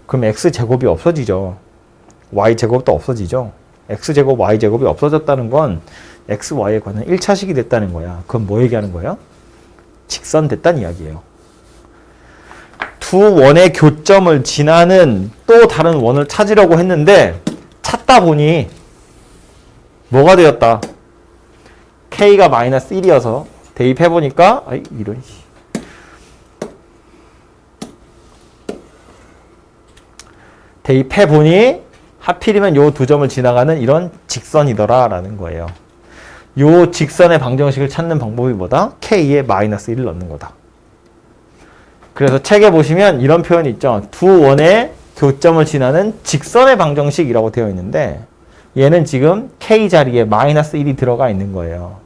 그럼 X제곱이 없어지죠. Y제곱도 없어지죠. X제곱, Y제곱이 없어졌다는 건 X, Y에 관한 1차식이 됐다는 거야. 그건 뭐 얘기하는 거예요? 직선 됐다는 이야기예요. 두 원의 교점을 지나는 또 다른 원을 찾으려고 했는데 찾다 보니 뭐가 되었다? K가 마이너스 1이어서 대입해보니까 아이 이런 대입해보니 하필이면 요 두 점을 지나가는 이런 직선이더라 라는 거예요. 요 직선의 방정식을 찾는 방법이 뭐다? K에 마이너스 1을 넣는 거다. 그래서 책에 보시면 이런 표현이 있죠. 두 원의 교점을 지나는 직선의 방정식이라고 되어 있는데 얘는 지금 K 자리에 마이너스 1이 들어가 있는 거예요.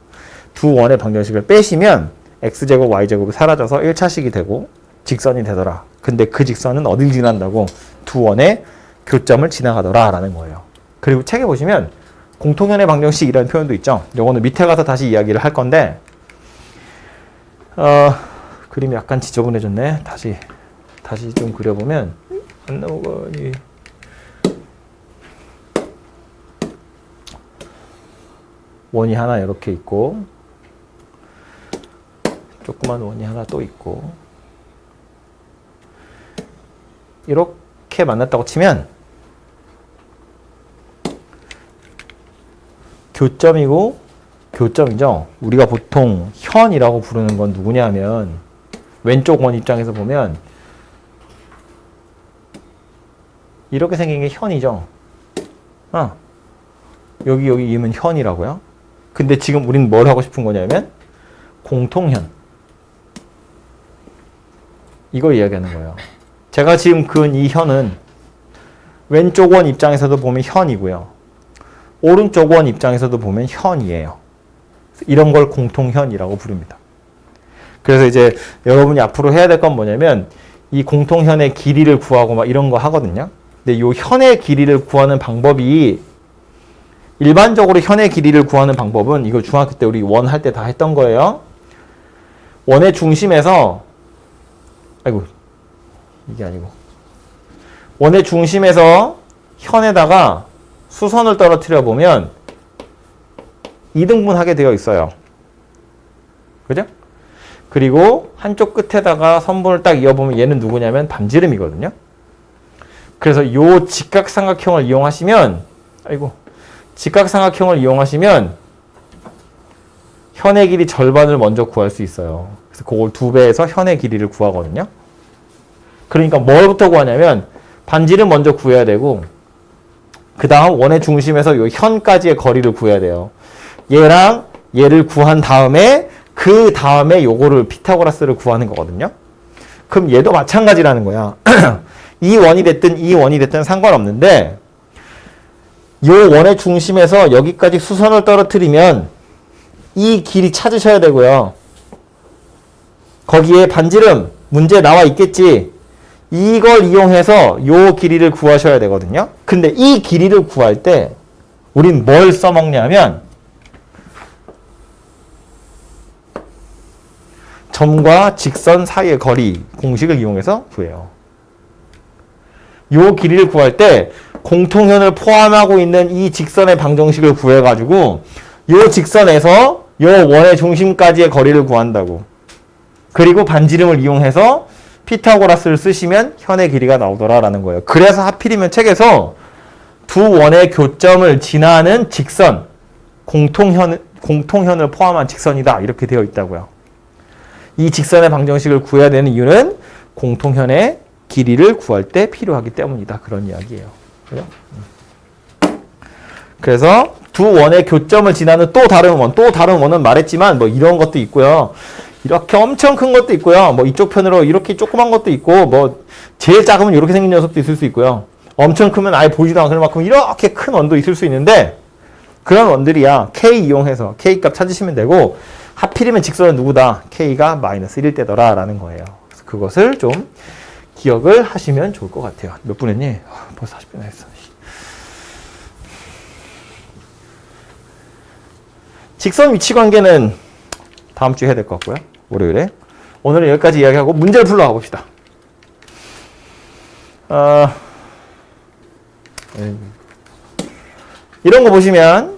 두 원의 방정식을 빼시면 X제곱, Y제곱이 사라져서 1차식이 되고 직선이 되더라. 근데 그 직선은 어딜 지난다고? 두 원의 교점을 지나가더라 라는 거예요. 그리고 책에 보시면 공통현의 방정식이라는 표현도 있죠. 요거는 밑에 가서 다시 이야기를 할 건데 그림이 약간 지저분해졌네. 다시 좀 그려보면 안 나오거니. 원이 하나 이렇게 있고 조그만 원이 하나 또 있고 이렇게 만났다고 치면 교점이고 교점이죠. 우리가 보통 현이라고 부르는 건 누구냐 하면 왼쪽 원 입장에서 보면 이렇게 생긴 게 현이죠. 여기 이면 현이라고요. 근데 지금 우리는 뭘 하고 싶은 거냐면 공통현. 이거 이야기하는 거예요. 제가 지금 그은 이 현은 왼쪽 원 입장에서도 보면 현이고요. 오른쪽 원 입장에서도 보면 현이에요. 이런 걸 공통현이라고 부릅니다. 그래서 이제 여러분이 앞으로 해야 될 건 뭐냐면 이 공통현의 길이를 구하고 막 이런 거 하거든요. 근데 이 현의 길이를 구하는 방법이 일반적으로 현의 길이를 구하는 방법은 이거 중학교 때 우리 원 할 때 다 했던 거예요. 원의 중심에서 이게 아니고 원의 중심에서 현에다가 수선을 떨어뜨려 보면 2등분 하게 되어 있어요. 그죠? 그리고 한쪽 끝에다가 선분을 딱 이어보면 얘는 누구냐면 반지름이거든요. 그래서 이 직각삼각형을 이용하시면 직각삼각형을 이용하시면 현의 길이 절반을 먼저 구할 수 있어요. 그래서 그걸 2배에서 현의 길이를 구하거든요. 그러니까 뭘부터 구하냐면 반지름 먼저 구해야 되고 그 다음 원의 중심에서 이 현까지의 거리를 구해야 돼요. 얘랑 얘를 구한 다음에 그 다음에 요거를 피타고라스를 구하는 거거든요. 그럼 얘도 마찬가지라는 거야. 이 원이 됐든 상관없는데 요 원의 중심에서 여기까지 수선을 떨어뜨리면 이 길이 찾으셔야 되고요. 거기에 반지름 문제 나와 있겠지. 이걸 이용해서 요 길이를 구하셔야 되거든요. 근데 이 길이를 구할 때 우린 뭘 써먹냐면 점과 직선 사이의 거리 공식을 이용해서 구해요. 요 길이를 구할 때 공통현을 포함하고 있는 이 직선의 방정식을 구해가지고 요 직선에서 요 원의 중심까지의 거리를 구한다고. 그리고 반지름을 이용해서 피타고라스를 쓰시면 현의 길이가 나오더라라는 거예요. 그래서 하필이면 책에서 두 원의 교점을 지나는 직선, 공통현을 포함한 직선이다 이렇게 되어 있다고요. 이 직선의 방정식을 구해야 되는 이유는 공통현의 길이를 구할 때 필요하기 때문이다. 그런 이야기예요. 그죠? 그래서 두 원의 교점을 지나는 또 다른 원은 말했지만 뭐 이런 것도 있고요. 이렇게 엄청 큰 것도 있고요. 뭐 이쪽 편으로 이렇게 조그만 것도 있고 뭐 제일 작으면 이렇게 생긴 녀석도 있을 수 있고요. 엄청 크면 아예 보이지도 않을 만큼 이렇게 큰 원도 있을 수 있는데 그런 원들이야 K 이용해서 K 값 찾으시면 되고 하필이면 직선은 누구다? K가 마이너스 1일 때더라 라는 거예요. 그래서 그것을 좀 기억을 하시면 좋을 것 같아요. 몇 분 했니? 벌써 40분 했어. 직선 위치 관계는 다음 주에 해야 될 것 같고요. 월요일에. 오늘은 여기까지 이야기하고 문제를 풀러 가봅시다. 이런 거 보시면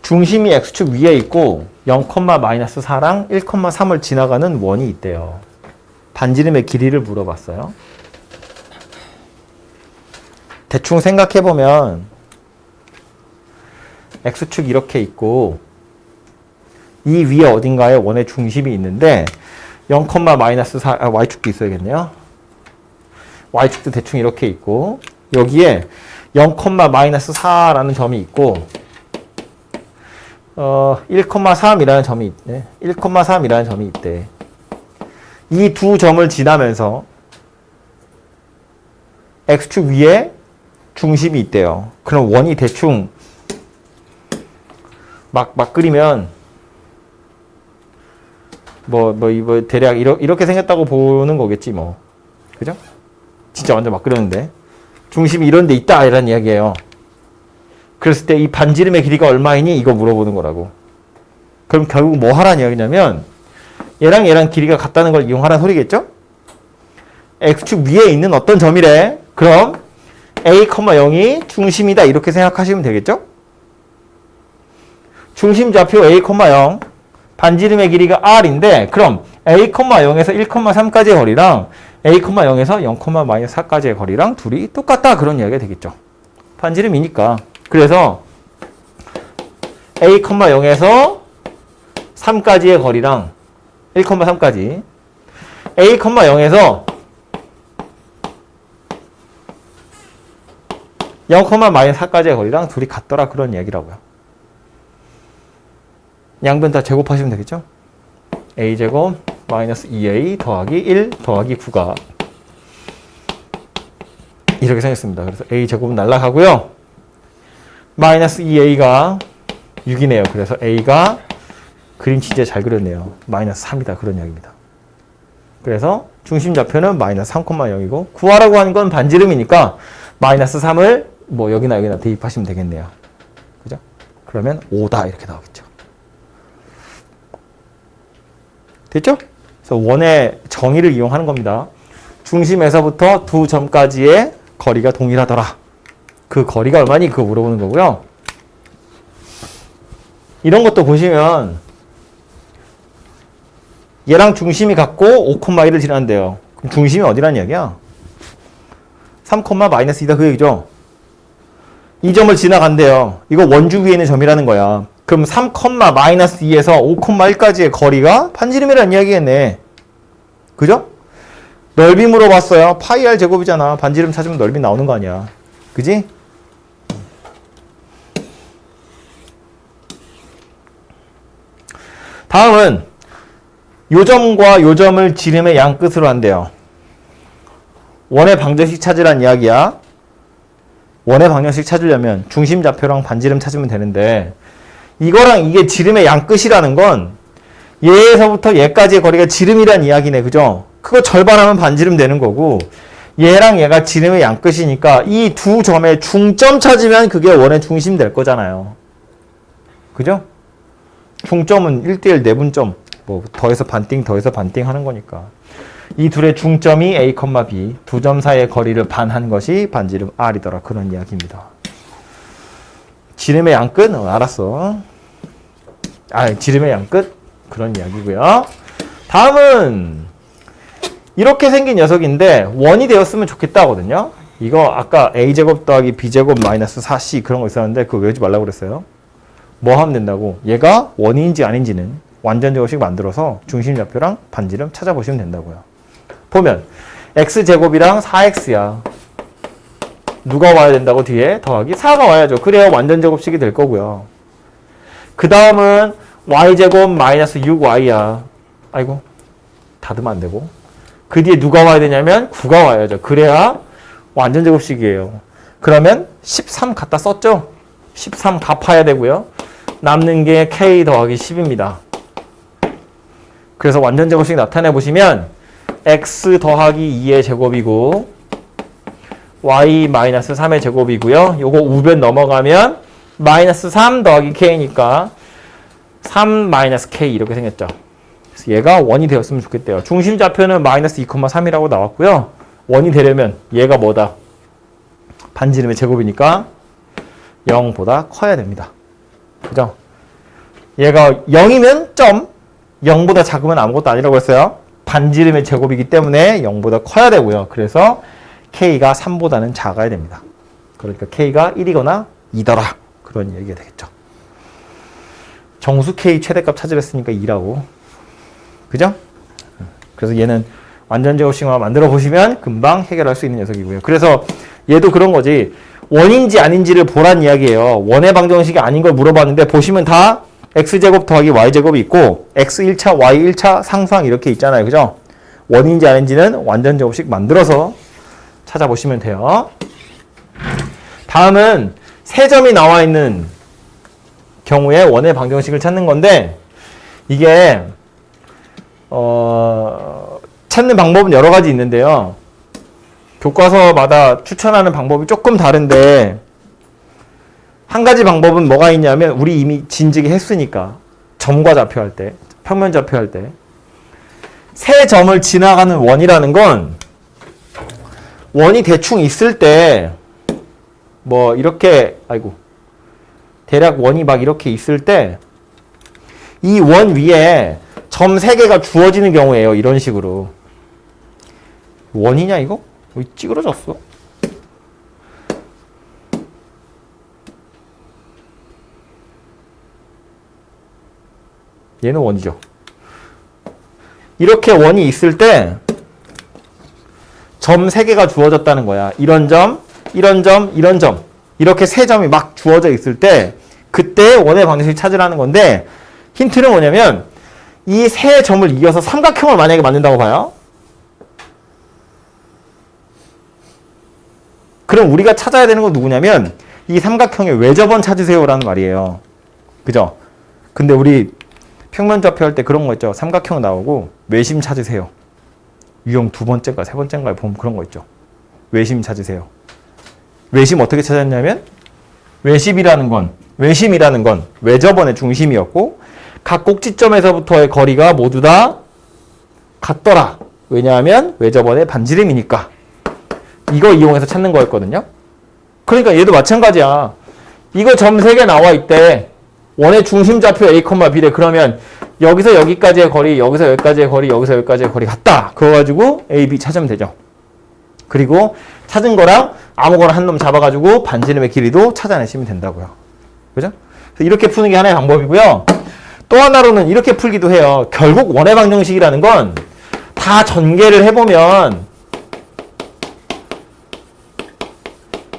중심이 x축 위에 있고 0,-4랑 1,3을 지나가는 원이 있대요. 반지름의 길이를 물어봤어요. 대충 생각해보면 x축 이렇게 있고 이 위에 어딘가에 원의 중심이 있는데 0,-4 y축도 있어야겠네요. y축도 대충 이렇게 있고 여기에 0,-4라는 점이 있고 1,3이라는 점이 있네. 1,3이라는 점이 있대. 이 두 점을 지나면서 x축 위에 중심이 있대요. 그럼 원이 대충 막 그리면 뭐 대략 이렇게 생겼다고 보는 거겠지 뭐. 그죠? 진짜 완전 막 그렸는데 중심이 이런 데 있다 이런 이야기예요. 그랬을 때 이 반지름의 길이가 얼마이니? 이거 물어보는 거라고. 그럼 결국 뭐 하라는 이야기냐면 얘랑 얘랑 길이가 같다는 걸 이용하라는 소리겠죠? x축 위에 있는 어떤 점이래. 그럼 a, 0이 중심이다 이렇게 생각하시면 되겠죠? 중심 좌표 a, 0 반지름의 길이가 r인데 그럼 a, 0에서 1,3까지의 거리랑 a, 0에서 0,-4까지의 거리랑 둘이 똑같다 그런 이야기가 되겠죠. 반지름이니까. 그래서 a, 0에서 3까지의 거리랑 1,3까지 a, 0에서 0,-4까지의 거리랑 둘이 같더라 그런 이야기라고요. 양변 다 제곱하시면 되겠죠? a제곱 마이너스 2a 더하기 1 더하기 9가 이렇게 생겼습니다. 그래서 a제곱은 날라가고요. 마이너스 2a가 6이네요. 그래서 a가 그림 진짜 잘 그렸네요. 마이너스 3이다 그런 이야기입니다. 그래서 중심 좌표는 마이너스 3,0이고 구하라고 한 건 반지름이니까 마이너스 3을 뭐 여기나 대입하시면 되겠네요. 그죠? 그러면 5다 이렇게 나오겠죠. 됐죠? 그래서 원의 정의를 이용하는 겁니다. 중심에서부터 두 점까지의 거리가 동일하더라. 그 거리가 얼마니? 그거 물어보는 거고요. 이런 것도 보시면 얘랑 중심이 같고 5,1을 지난대요. 그럼 중심이 어디라는 이야기야? 3,-2다 그 얘기죠. 이 점을 지나간대요. 이거 원주 위에 있는 점이라는 거야. 그럼 3,-2에서 5,1까지의 거리가 반지름이라는 이야기겠네. 그죠? 넓이 물어봤어요. 파이 r 제곱이잖아. 반지름 찾으면 넓이 나오는 거 아니야. 그지? 다음은 요 점과 요 점을 지름의 양 끝으로 한대요. 원의 방정식 찾으란 이야기야. 원의 방정식 찾으려면 중심 좌표랑 반지름 찾으면 되는데 이거랑 이게 지름의 양 끝이라는 건 얘에서부터 얘까지의 거리가 지름이란 이야기네. 그죠? 그거 절반하면 반지름 되는 거고 얘랑 얘가 지름의 양 끝이니까 이 두 점의 중점 찾으면 그게 원의 중심 될 거잖아요. 그죠? 중점은 1대1 내분점 뭐 더해서 반띵 하는 거니까 이 둘의 중점이 A, B 두 점 사이의 거리를 반한 것이 반지름 R이더라 그런 이야기입니다. 지름의 양 끝? 알았어. 지름의 양 끝? 그런 이야기고요. 다음은 이렇게 생긴 녀석인데 원이 되었으면 좋겠다 하거든요. 이거 아까 a제곱 더하기 b제곱 마이너스 4c 그런 거 있었는데 그거 외우지 말라고 그랬어요. 뭐 하면 된다고? 얘가 원인지 아닌지는 완전제곱식 만들어서 중심좌표랑 반지름 찾아보시면 된다고요. 보면 x제곱이랑 4x야. 누가 와야 된다고 뒤에? 더하기 4가 와야죠. 그래야 완전제곱식이 될 거고요. 그 다음은 y제곱 마이너스 6y야. 아이고 닫으면 안 되고. 그 뒤에 누가 와야 되냐면 9가 와야죠. 그래야 완전 제곱식이에요. 그러면 13 갖다 썼죠? 13 갚아야 되고요. 남는 게 k 더하기 10입니다. 그래서 완전 제곱식 나타내 보시면 x 더하기 2의 제곱이고 y 마이너스 3의 제곱이고요. 요거 우변 넘어가면 마이너스 3 더하기 k니까 3 마이너스 k 이렇게 생겼죠. 그래서 얘가 원이 되었으면 좋겠대요. 중심 좌표는 마이너스 2,3이라고 나왔고요. 원이 되려면 얘가 뭐다? 반지름의 제곱이니까 0보다 커야 됩니다. 그죠? 얘가 0이면 점, 0보다 작으면 아무것도 아니라고 했어요. 반지름의 제곱이기 때문에 0보다 커야 되고요. 그래서 k가 3보다는 작아야 됩니다. 그러니까 k가 1이거나 2더라. 그런 얘기가 되겠죠. 정수 k 최대값 찾으랬으니까 2라고. 그죠? 그래서 얘는 완전 제곱식만 만들어 보시면 금방 해결할 수 있는 녀석이고요. 그래서 얘도 그런 거지. 원인지 아닌지를 보란 이야기예요. 원의 방정식이 아닌 걸 물어봤는데 보시면 다 x제곱 더하기 y제곱이 있고 x 1차, y 1차 상수항 이렇게 있잖아요. 그죠? 원인지 아닌지는 완전 제곱식 만들어서 찾아보시면 돼요. 다음은 세 점이 나와 있는 경우에 원의 방정식을 찾는 건데 이게 찾는 방법은 여러 가지 있는데요. 교과서마다 추천하는 방법이 조금 다른데 한 가지 방법은 뭐가 있냐면 우리 이미 진즉에 했으니까 점과 좌표할 때, 평면 좌표할 때 세 점을 지나가는 원이라는 건 원이 대충 있을 때 뭐 이렇게 대략 원이 막 이렇게 있을 때 이 원 위에 점 3개가 주어지는 경우에요. 이런 식으로. 원이냐 이거? 왜 찌그러졌어? 얘는 원이죠. 이렇게 원이 있을 때 점 3개가 주어졌다는 거야. 이런 점, 이런 점, 이런 점. 이렇게 세 점이 막 주어져 있을 때 그때 원의 방정식을 찾으라는 건데 힌트는 뭐냐면 이 세 점을 이어서 삼각형을 만약에 만든다고 봐요. 그럼 우리가 찾아야 되는 건 누구냐면 이 삼각형의 외접원 찾으세요라는 말이에요. 그죠? 근데 우리 평면 좌표 할 때 그런 거 있죠. 삼각형 나오고 외심 찾으세요. 유형 2번째인가 3번째인가에 보면 그런 거 있죠. 외심 찾으세요. 외심 어떻게 찾았냐면 외심이라는 건 외접원의 중심이었고 각 꼭지점에서부터의 거리가 모두 다 같더라. 왜냐하면 외접원의 반지름이니까. 이거 이용해서 찾는 거였거든요. 그러니까 얘도 마찬가지야. 이거 점 3개 나와 있대. 원의 중심 좌표 A, B래. 그러면 여기서 여기까지의 거리, 여기서 여기까지의 거리, 여기서 여기까지의 거리 같다. 그거 가지고 A, B 찾으면 되죠. 그리고 찾은 거랑 아무거나 한 놈 잡아가지고 반지름의 길이도 찾아내시면 된다고요. 그죠? 이렇게 푸는 게 하나의 방법이고요. 또 하나로는 이렇게 풀기도 해요. 결국 원의 방정식이라는 건 다 전개를 해보면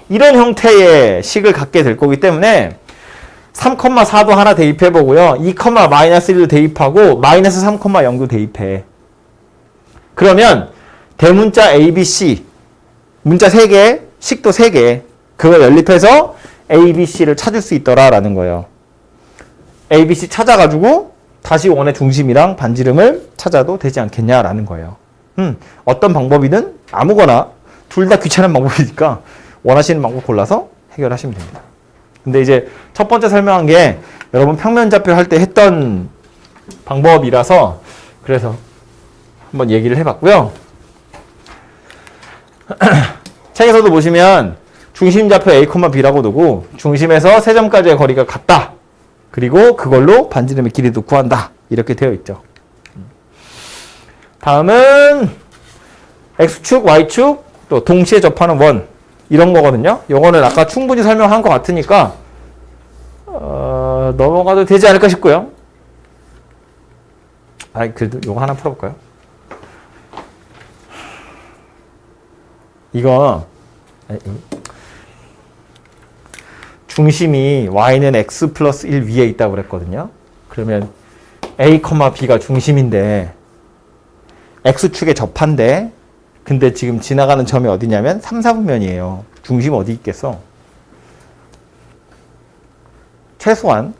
이런 형태의 식을 갖게 될 거기 때문에 3,4도 하나 대입해보고요. 2,-1도 대입하고 마이너스 3,0도 대입해. 그러면 대문자 ABC 문자 3개, 식도 3개 그걸 연립해서 ABC를 찾을 수 있더라라는 거예요. ABC 찾아가지고 다시 원의 중심이랑 반지름을 찾아도 되지 않겠냐라는 거예요. 어떤 방법이든 아무거나 둘 다 귀찮은 방법이니까 원하시는 방법 골라서 해결하시면 됩니다. 근데 이제 첫 번째 설명한 게 여러분 평면 좌표 할 때 했던 방법이라서 그래서 한번 얘기를 해봤고요. 책에서도 보시면 중심 좌표 A, B라고 두고 중심에서 세 점까지의 거리가 같다. 그리고 그걸로 반지름의 길이도 구한다. 이렇게 되어 있죠. 다음은 X축, Y축, 또 동시에 접하는 원 이런 거거든요. 요거는 아까 충분히 설명한 것 같으니까 넘어가도 되지 않을까 싶고요. 그래도 요거 하나 풀어볼까요? 이거 중심이 y는 x 플러스 1 위에 있다고 그랬거든요. 그러면 a, b가 중심인데 X축에 접한데 근데 지금 지나가는 점이 어디냐면 3, 4분면이에요. 중심 어디 있겠어? 최소한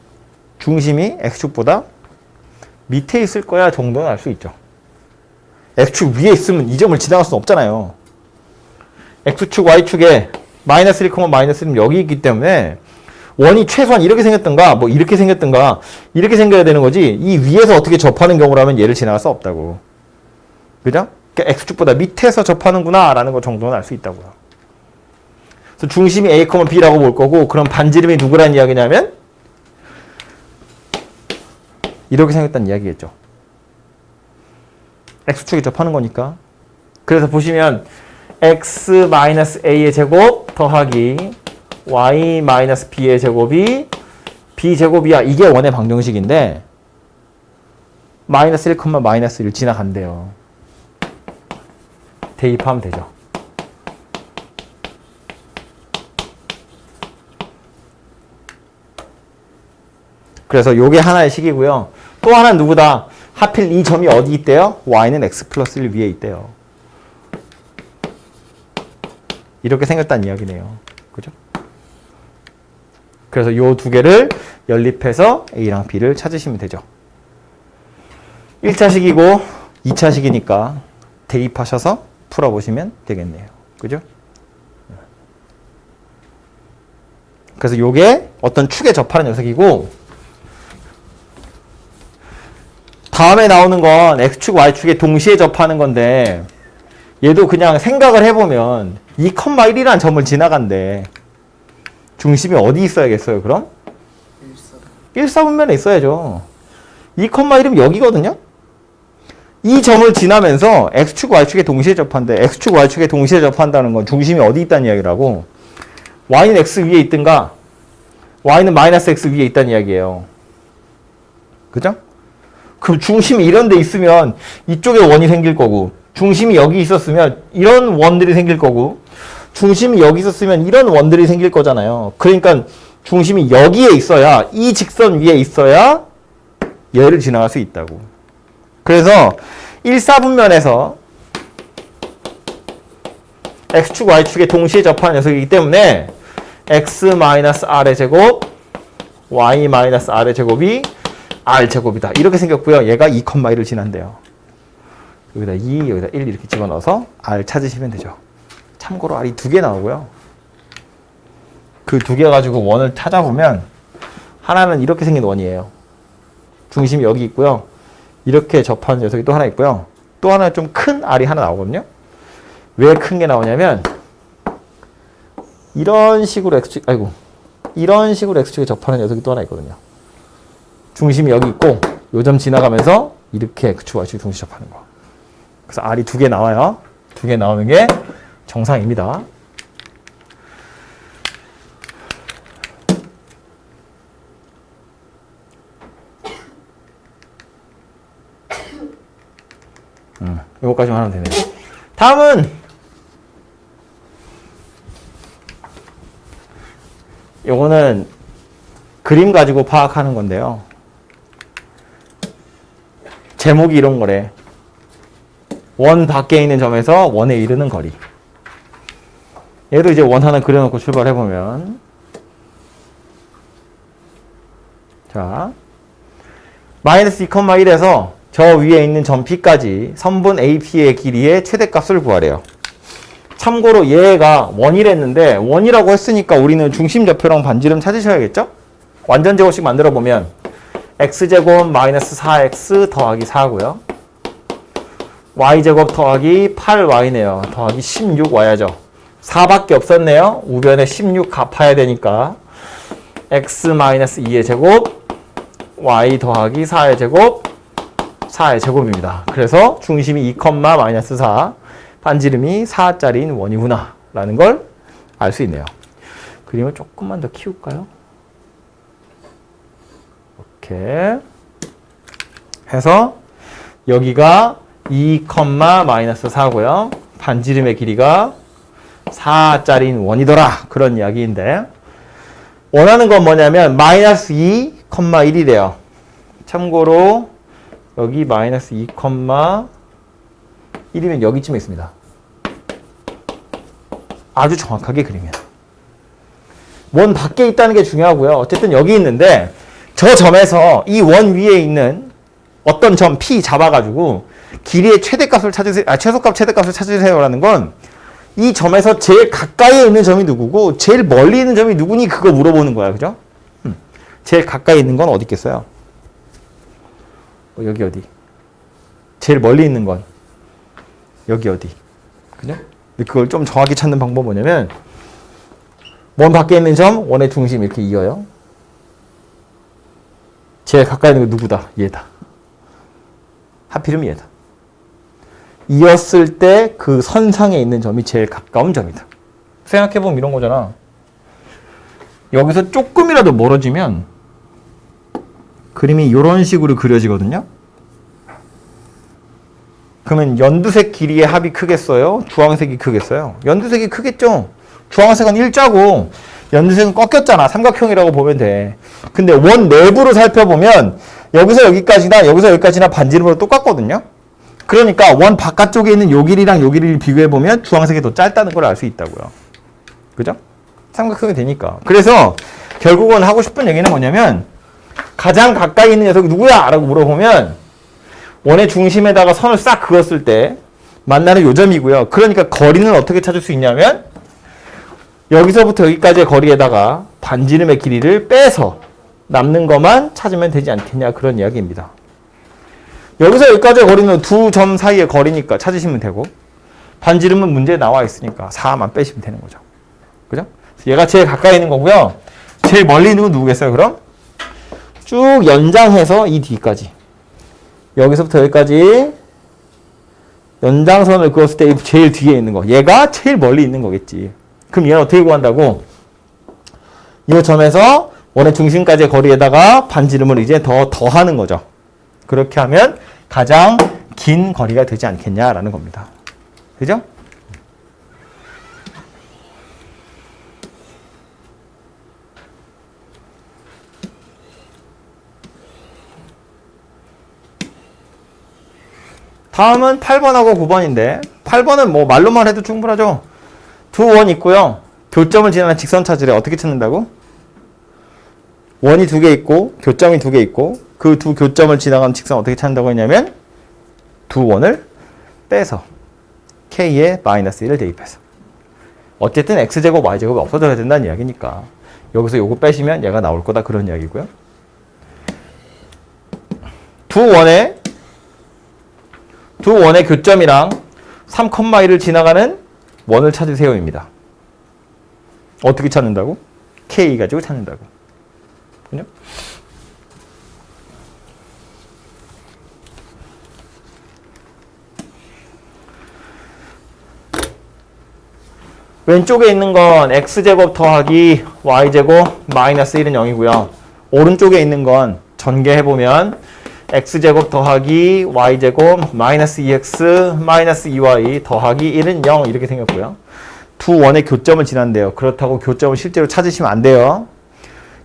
중심이 X축보다 밑에 있을 거야 정도는 알 수 있죠. X축 위에 있으면 이 점을 지나갈 수는 없잖아요. X축, Y축에 마이너스 1, 마이너스 1은 여기 있기 때문에 원이 최소한 이렇게 생겼던가 뭐 이렇게 생겼던가 이렇게 생겨야 되는 거지 이 위에서 어떻게 접하는 경우라면 얘를 지나갈 수 없다고. 그죠? 그러니까 X축보다 밑에서 접하는구나 라는 거 정도는 알 수 있다고요. 그래서 중심이 A, B라고 볼 거고 그럼 반지름이 누구란 이야기냐면 이렇게 생겼다는 이야기겠죠. X축에 접하는 거니까. 그래서 보시면 X-A의 제곱 더하기 Y-B의 제곱이 B제곱이야. 이게 원의 방정식인데 마이너스 1, 마이너스 1 지나간대요. 대입하면 되죠. 그래서 요게 하나의 식이고요. 또 하나는 누구다? 하필 이 점이 어디 있대요? Y는 X 플러스 1 위에 있대요. 이렇게 생겼다는 이야기네요. 그죠? 그래서 요 두 개를 연립해서 A랑 B를 찾으시면 되죠. 1차식이고 2차식이니까 대입하셔서 풀어보시면 되겠네요. 그죠? 그래서 요게 어떤 축에 접하는 녀석이고 다음에 나오는 건 X축, Y축에 동시에 접하는 건데 얘도 그냥 생각을 해보면 2,1이라는 점을 지나간대. 중심이 어디 있어야겠어요, 그럼? 1사분면에 있어야죠. 2,1이면 여기거든요? 이 점을 지나면서 X축, Y축에 동시에 접한대. X축, Y축에 동시에 접한다는 건 중심이 어디 있다는 이야기라고. Y는 X 위에 있든가 Y는 마이너스 X 위에 있다는 이야기예요. 그죠? 그럼 중심이 이런 데 있으면 이쪽에 원이 생길 거고 중심이 여기 있었으면 이런 원들이 생길 거고 중심이 여기 있었으면 이런 원들이 생길 거잖아요. 그러니까 중심이 여기에 있어야 이 직선 위에 있어야 얘를 지나갈 수 있다고. 그래서 1사분면에서 X축, Y축에 동시에 접하는 녀석이기 때문에 X-R의 제곱 Y-R의 제곱이 R제곱이다. 이렇게 생겼고요. 얘가 2,1을 지난대요. 여기다 2, 여기다 1 이렇게 집어넣어서 R 찾으시면 되죠. 참고로 R이 2개 나오고요. 그 2개 가지고 원을 찾아보면 하나는 이렇게 생긴 원이에요. 중심이 여기 있고요. 이렇게 접하는 녀석이 또 하나 있고요. 또 하나 좀 큰 R이 하나 나오거든요. 왜 큰 게 나오냐면 이런 식으로 X축에 접하는 녀석이 또 하나 있거든요. 중심이 여기 있고 요 점 지나가면서 이렇게 X축, Y축이 동시에 접하는 거. 그래서 R이 2개 나와요. 2개 나오는 게 정상입니다. 요거까지만 하면 되네요. 다음은 요거는 그림 가지고 파악하는 건데요. 제목이 이런 거래. 원 밖에 있는 점에서 원에 이르는 거리. 얘도 이제 원 하나 그려놓고 출발해보면 자 마이너스 2,1에서 저 위에 있는 점 P까지 선분 AP의 길이의 최대값을 구하래요. 참고로 얘가 원이랬는데 원이라고 했으니까 우리는 중심좌표랑 반지름 찾으셔야겠죠? 완전 제곱식 만들어보면 X제곱 마이너스 4X 더하기 4고요. Y제곱 더하기 8Y네요. 더하기 16Y죠. 4밖에 없었네요. 우변에 16 갚아야 되니까 X 마이너스 2의 제곱 Y 더하기 4의 제곱 4의 제곱입니다. 그래서 중심이 2, 마이너스 4 반지름이 4짜리인 원이구나 라는 걸 알 수 있네요. 그림을 조금만 더 키울까요? 이렇게 해서 여기가 2, 마이너스 4고요. 반지름의 길이가 4짜리인 원이더라. 그런 이야기인데 원하는 건 뭐냐면 마이너스 2, 1이래요. 참고로 여기 마이너스 2, 1이면 여기쯤에 있습니다. 아주 정확하게 그리면. 원 밖에 있다는 게 중요하고요. 어쨌든 여기 있는데 저 점에서 이 원 위에 있는 어떤 점 P 잡아가지고 길이의 최대값을 찾으세요. 최소값 최대값을 찾으세요라는 건 이 점에서 제일 가까이에 있는 점이 누구고 제일 멀리 있는 점이 누구니 그거 물어보는 거야. 그죠? 제일 가까이 있는 건 어디 있겠어요? 여기 어디? 제일 멀리 있는 건 여기 어디? 그죠? 근데 그걸 좀 정확히 찾는 방법은 뭐냐면 원 밖에 있는 점, 원의 중심 이렇게 이어요. 제일 가까이 있는 건 누구다? 얘다. 하필이면 얘다. 이었을 때 그 선상에 있는 점이 제일 가까운 점이다. 생각해보면 이런 거잖아. 여기서 조금이라도 멀어지면 그림이 이런 식으로 그려지거든요. 그러면 연두색 길이의 합이 크겠어요? 주황색이 크겠어요? 연두색이 크겠죠? 주황색은 일자고 연두색은 꺾였잖아. 삼각형이라고 보면 돼. 근데 원 내부로 살펴보면 여기서 여기까지나 여기서 여기까지나 반지름으로 똑같거든요. 그러니까 원 바깥쪽에 있는 요 길이랑 요 길이를 비교해보면 주황색이 더 짧다는 걸 알 수 있다고요. 그죠? 삼각형이 되니까. 그래서 결국은 하고 싶은 얘기는 뭐냐면 가장 가까이 있는 녀석이 누구야? 라고 물어보면 원의 중심에다가 선을 싹 그었을 때 만나는 요점이고요. 그러니까 거리는 어떻게 찾을 수 있냐면 여기서부터 여기까지의 거리에다가 반지름의 길이를 빼서 남는 것만 찾으면 되지 않겠냐 그런 이야기입니다. 여기서 여기까지의 거리는 두 점 사이의 거리니까 찾으시면 되고 반지름은 문제에 나와 있으니까 4만 빼시면 되는 거죠. 그죠? 얘가 제일 가까이 있는 거고요. 제일 멀리 있는 건 누구겠어요? 그럼 쭉 연장해서 이 뒤까지 여기서부터 여기까지 연장선을 그었을 때 제일 뒤에 있는 거 얘가 제일 멀리 있는 거겠지. 그럼 얘는 어떻게 구한다고? 이 점에서 원의 중심까지의 거리에다가 반지름을 이제 더하는 거죠. 그렇게 하면 가장 긴 거리가 되지 않겠냐라는 겁니다. 그죠? 다음은 8번하고 9번인데 8번은 뭐 말로만 해도 충분하죠. 두 원 있고요. 교점을 지나는 직선 찾으래. 어떻게 찾는다고? 원이 두 개 있고 교점이 두 개 있고 그 두 교점을 지나가는 직선 어떻게 찾는다고 했냐면 두 원을 빼서 k에 마이너스 1을 대입해서 어쨌든 x제곱 y제곱이 없어져야 된다는 이야기니까 여기서 요거 빼시면 얘가 나올 거다 그런 이야기고요. 두 원의 교점이랑 3,1을 지나가는 원을 찾으세요입니다. 어떻게 찾는다고? k 가지고 찾는다고. 그죠? 왼쪽에 있는 건 x제곱 더하기 y제곱 마이너스 1은 0이고요. 오른쪽에 있는 건 전개해보면 x제곱 더하기 y제곱 마이너스 2x 마이너스 2y 더하기 1은 0 이렇게 생겼고요. 두 원의 교점을 지난대요. 그렇다고 교점을 실제로 찾으시면 안 돼요.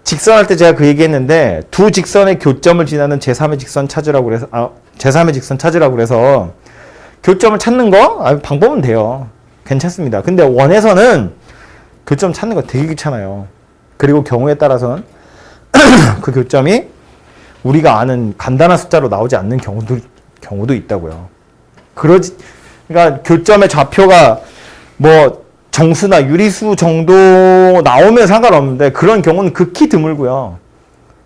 직선할 때 제가 그 얘기했는데 두 직선의 교점을 지나는 제3의 직선 찾으라고 그래서 제3의 직선 찾으라고 그래서 교점을 찾는 거 방법은 돼요. 괜찮습니다. 근데 원에서는 교점 찾는 거 되게 귀찮아요. 그리고 경우에 따라서는 그 교점이 우리가 아는 간단한 숫자로 나오지 않는 경우도 있다고요. 그러니까 교점의 좌표가 뭐 정수나 유리수 정도 나오면 상관없는데 그런 경우는 극히 드물고요.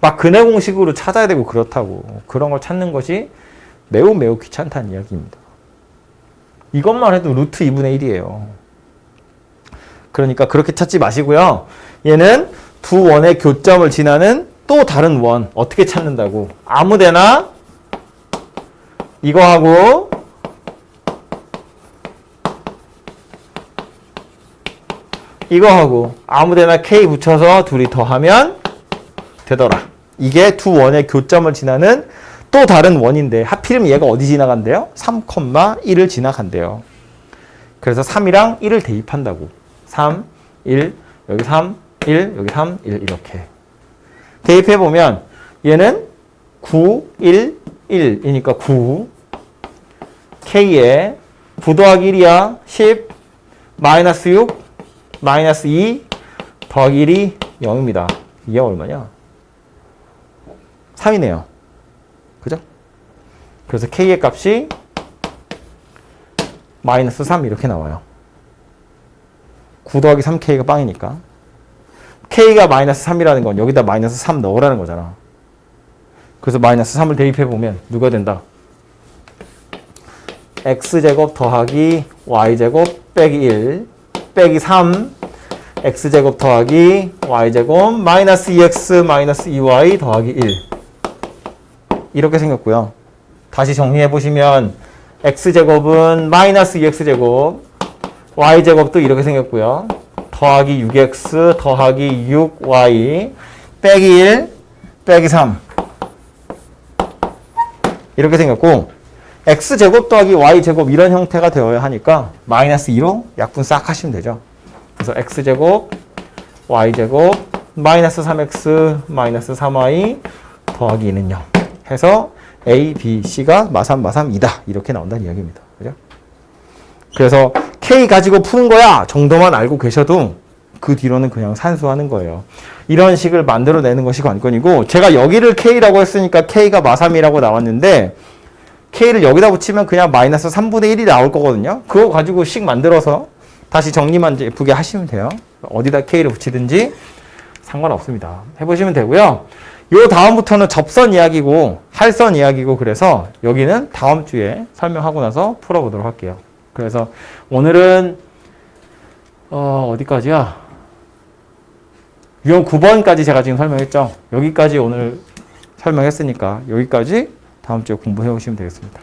막 근해 공식으로 찾아야 되고 그렇다고. 그런 걸 찾는 것이 매우 매우 귀찮다는 이야기입니다. 이것만 해도 루트 2분의 1이에요. 그러니까 그렇게 찾지 마시고요. 얘는 두 원의 교점을 지나는 또 다른 원 어떻게 찾는다고? 아무데나 이거하고 이거하고 아무데나 k 붙여서 둘이 더하면 되더라. 이게 두 원의 교점을 지나는 또 다른 원인데 하필이면 얘가 어디 지나간대요? 3,1을 지나간대요. 그래서 3이랑 1을 대입한다고. 3, 1, 여기 3, 1, 여기 3, 1 이렇게. 대입해보면 얘는 9, 1, 1이니까 9 k에 9 더하기 1이야. 10, 마이너스 6, 마이너스 2, 더하기 1이 0입니다. 이게 얼마냐? 3이네요. 그죠? 그래서 K의 값이 마이너스 3 이렇게 나와요. 9 더하기 3K가 빵이니까. K가 마이너스 3이라는 건 여기다 마이너스 3 넣으라는 거잖아. 그래서 마이너스 3을 대입해보면 누가 된다? X제곱 더하기 Y제곱 빼기 1 빼기 3 X제곱 더하기 Y제곱 마이너스 2X 마이너스 2Y 더하기 1 이렇게 생겼고요. 다시 정리해보시면 X제곱은 마이너스 2X제곱 Y제곱도 이렇게 생겼고요. 더하기 6X 더하기 6Y 빼기 1 빼기 3 이렇게 생겼고 X제곱 더하기 Y제곱 이런 형태가 되어야 하니까 마이너스 2로 약분 싹 하시면 되죠. 그래서 X제곱 Y제곱 마이너스 3X 마이너스 3Y 더하기 2는 0 해서 A, B, C가 마삼 2다 이렇게 나온다는 이야기입니다. 그죠? 그래서 K 가지고 푸는 거야 정도만 알고 계셔도 그 뒤로는 그냥 산수하는 거예요. 이런 식을 만들어내는 것이 관건이고 제가 여기를 K라고 했으니까 K가 마삼이라고 나왔는데 K를 여기다 붙이면 그냥 마이너스 3분의 1이 나올 거거든요. 그거 가지고 식 만들어서 다시 정리만 예쁘게 하시면 돼요. 어디다 K를 붙이든지 상관없습니다. 해보시면 되고요. 요 다음부터는 접선 이야기고 할선 이야기고 그래서 여기는 다음 주에 설명하고 나서 풀어보도록 할게요. 그래서 오늘은 어디까지야? 유형 9번까지 제가 지금 설명했죠. 여기까지 오늘 설명했으니까 여기까지 다음 주에 공부해 오시면 되겠습니다.